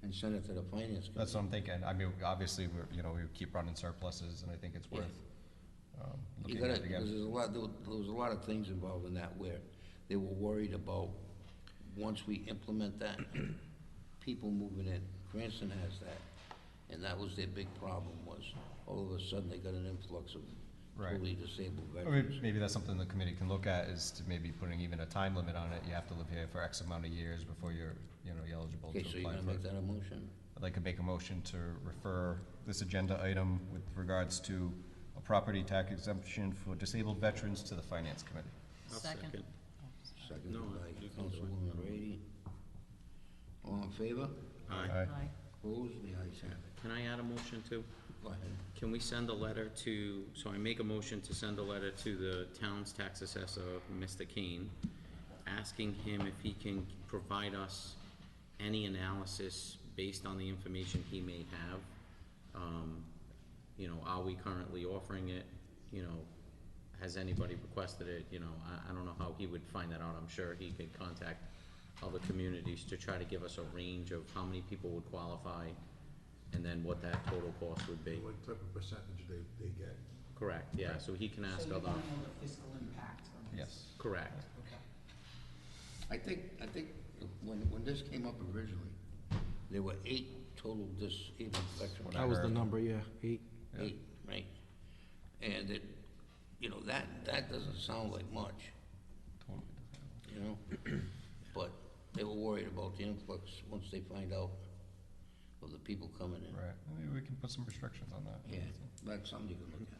and send it to the finance committee. That's what I'm thinking. I mean, obviously, we keep running surpluses, and I think it's worth You looking gotta, at again. because there was a lot of things involved in that where they were worried about, once we implement that, people moving in. Cranston has that, and that was their big problem, was all of a sudden they got an influx of Right. fully disabled I veterans. mean, maybe that's something the committee can look at, is to maybe putting even a time limit on it. You have to live here for X amount of years before you're eligible to Okay, so you're apply gonna for make it. that a motion? I'd like to make a motion to refer this agenda item with regards to a a property tax exemption for disabled veterans to the Finance Committee. Second. Seconded No, by you can do it. Councilwoman Brady. All in favor? Aye. Opposed? The ayes have it. Can I add a motion too? Go ahead. Can we send a letter to, so I make a motion to send a letter to the town's tax assessor, Mr. Kane, asking him if he can provide us any analysis based on the information he may have. You know, are we currently offering it? You know, has anybody requested it? You know, I don't know how he would find that out. I'm sure he could contact other communities to try to give us a range of how many people would qualify and then what that total cost would be. What type of percentage they get? Correct, yeah, so he can ask So you other, wanna know the fiscal impact on this? Yes. correct. Okay. I think when this came up originally, there were 8 total disabled veterans. That was the number, yeah, 8. 8, right? And it, you know, that doesn't sound like much, you know? But they were worried about the influx once they find out of the people coming in. Right. Maybe we can put some restrictions on that. Yeah, that's something you can look at.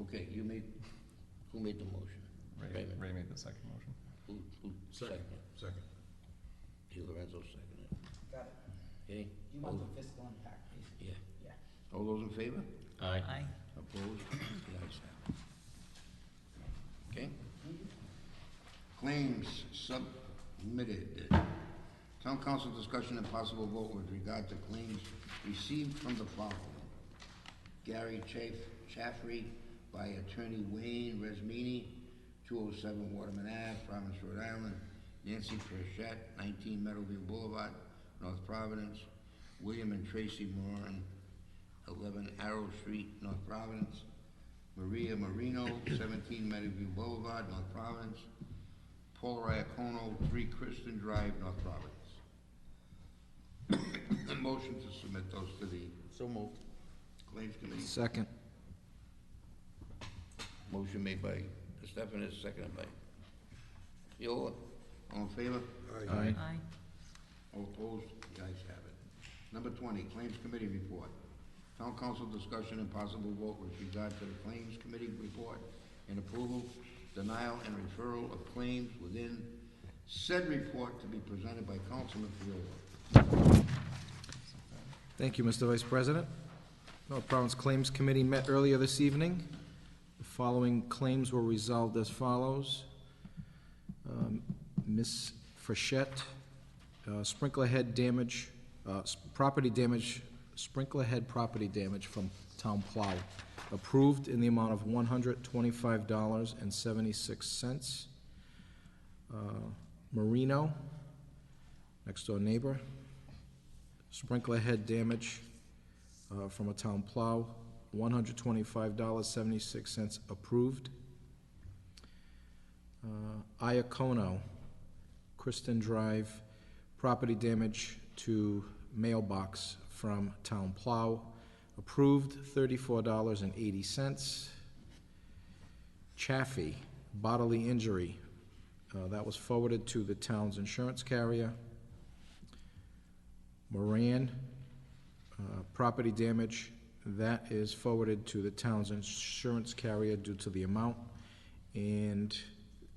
Okay, who made the motion? Raymond. Ray made the second motion. Who seconded? Second. Di Lorenzo seconded. Got it. Okay? You want the fiscal impact, basically? Yeah. Yeah. All those in favor? Aye. Aye. Opposed? The ayes have it. Okay? Claims submitted. Town council discussion and possible vote with regard to claims received from the following. Gary Chaffrey by attorney Wayne Resmini, 207 Waterman Ave, Providence, Rhode Island. Nancy Frechette, 19 Meadowview Boulevard, North Providence. William and Tracy Moran, 11 Arrow Street, North Providence. Maria Marino, 17 Meadowview Boulevard, North Providence. Paul Iacono, 3 Kristen Drive, North Providence. A motion to submit those to the So moved. Claims Committee. Second. Motion made by Stephanus, seconded by Yola. All in favor? Aye. Aye. All opposed? The ayes have it. Number 20, Claims Committee Report. Town Council discussion and possible vote with regard to the Claims Committee Report and approval, denial, and referral of claims within said report to be presented by Councilman Fiola. Thank you, Mr. Vice President. North Providence Claims Committee met earlier this evening. The following claims were resolved as follows. Ms. Frechette, sprinkler head damage, property damage, sprinkler head property damage from town plow, approved in the amount of $125.76. Marino, next door neighbor, sprinkler head damage from a town plow, $125.76 approved. Iacono, Kristen Drive, property damage to mailbox from town plow, approved $34.80. Chaffee, bodily injury, that was forwarded to the town's insurance carrier. Moran, property damage, that is forwarded to the town's insurance carrier due to the amount. And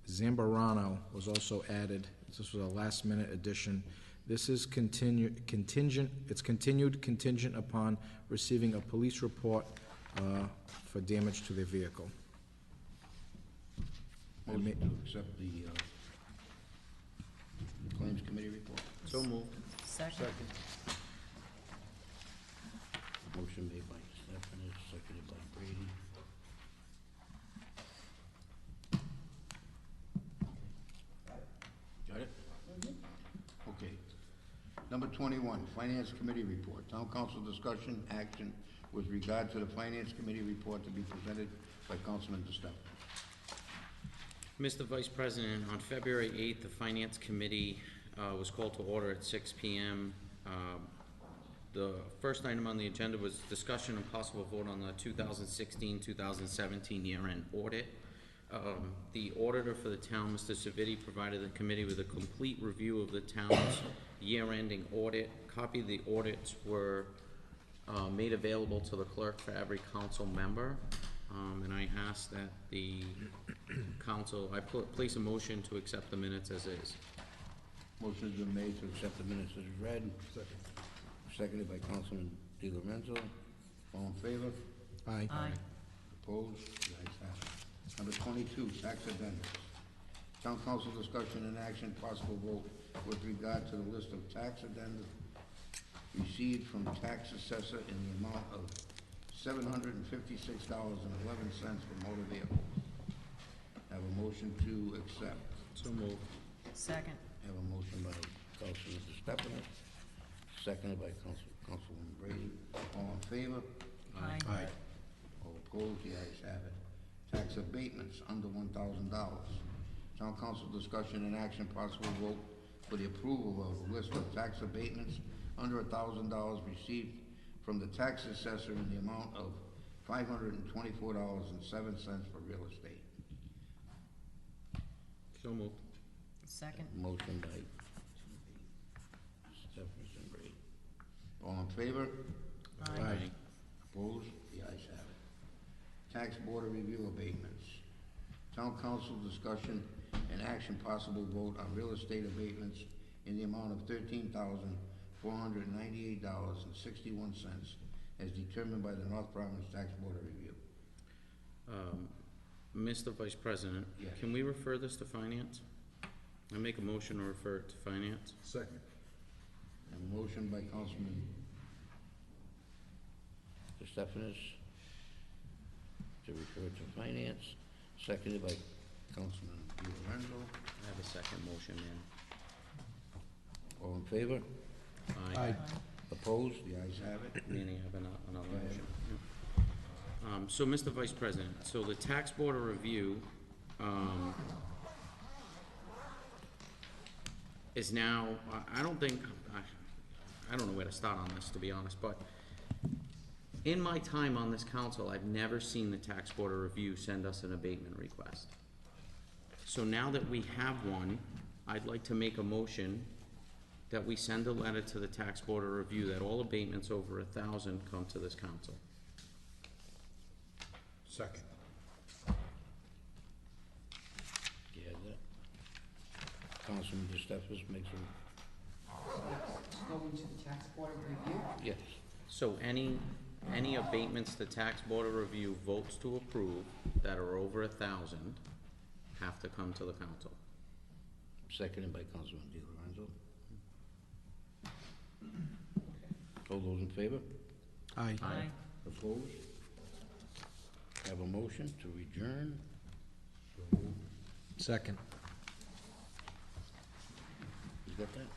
Zambarano was also added. This was a last-minute addition. This is continued contingent upon receiving a police report for damage to their vehicle. Motion to accept the Claims Committee report. So moved. Second. Motion made by Stephanus, seconded by Brady. Got it? Okay. Number 21, Finance Committee report. Town Council discussion, action with regard to the Finance Committee report to be presented by Councilman DeStefano. Mr. Vice President, on February 8th, the Finance Committee was called to order at 6 p.m. The first item on the agenda was discussion and possible vote on the 2016-2017 year-end audit. The auditor for the town, Mr. Saviti, provided the committee with a complete review of the town's year-ending audit. Copy of the audits were made available to the clerk for every council member. And I ask that the council, place a motion to accept the minutes as is. Motion's been made to accept the minutes as read. Seconded by Councilman Di Lorenzo. All in favor? Aye. Aye. Opposed? The ayes have it. Number 22, tax addendums. Town council discussion and action, possible vote with regard to the list of tax addendums received from tax assessor in the amount of $756.11 for motor vehicles. Have a motion to accept. So moved. Second. Have a motion by Councilman DeStefano, seconded by Councilman Brady. All in favor? Aye. Aye. All opposed? The ayes have it. Tax abatements under $1,000. Town council discussion and action, possible vote for the approval of a list of tax abatements under $1,000 received from the tax assessor in the amount of $524.07 for real estate. So moved. Second. Motion by Jefferson Brady. All in favor? Aye. Opposed? The ayes have it. Tax Board of Review abatements. Town council discussion and action, possible vote on real estate abatements in the amount of $13,498.61 as determined by the North Providence Tax Board of Review. Mr. Vice President, Yes. can we refer this to finance? I make a motion to refer it to finance. Second. A motion by Councilman DeStefanis to refer to finance, seconded by Councilman Di Lorenzo. I have a second motion, man. All in favor? Aye. Opposed? The ayes have it. Manny, I have another Go ahead. motion. So, Mr. Vice President, so the Tax Board of Review, is now, I don't think, I don't know where to start on this, to be honest, but in my time on this council, I've never seen the Tax Board of Review send us an abatement request. So now that we have one, I'd like to make a motion that we send a letter to the Tax Board of Review that all abatements over 1,000 come to this council. Second. You have that? Councilman DeStefanis makes a, Going to the tax board of review? yes. So any abatements the Tax Board of Review votes to approve that are over 1,000 have to come to the council. Seconded by Councilman Di Lorenzo. All those in favor? Aye. Aye. Opposed? Have a motion to adjourn. Second. You got that?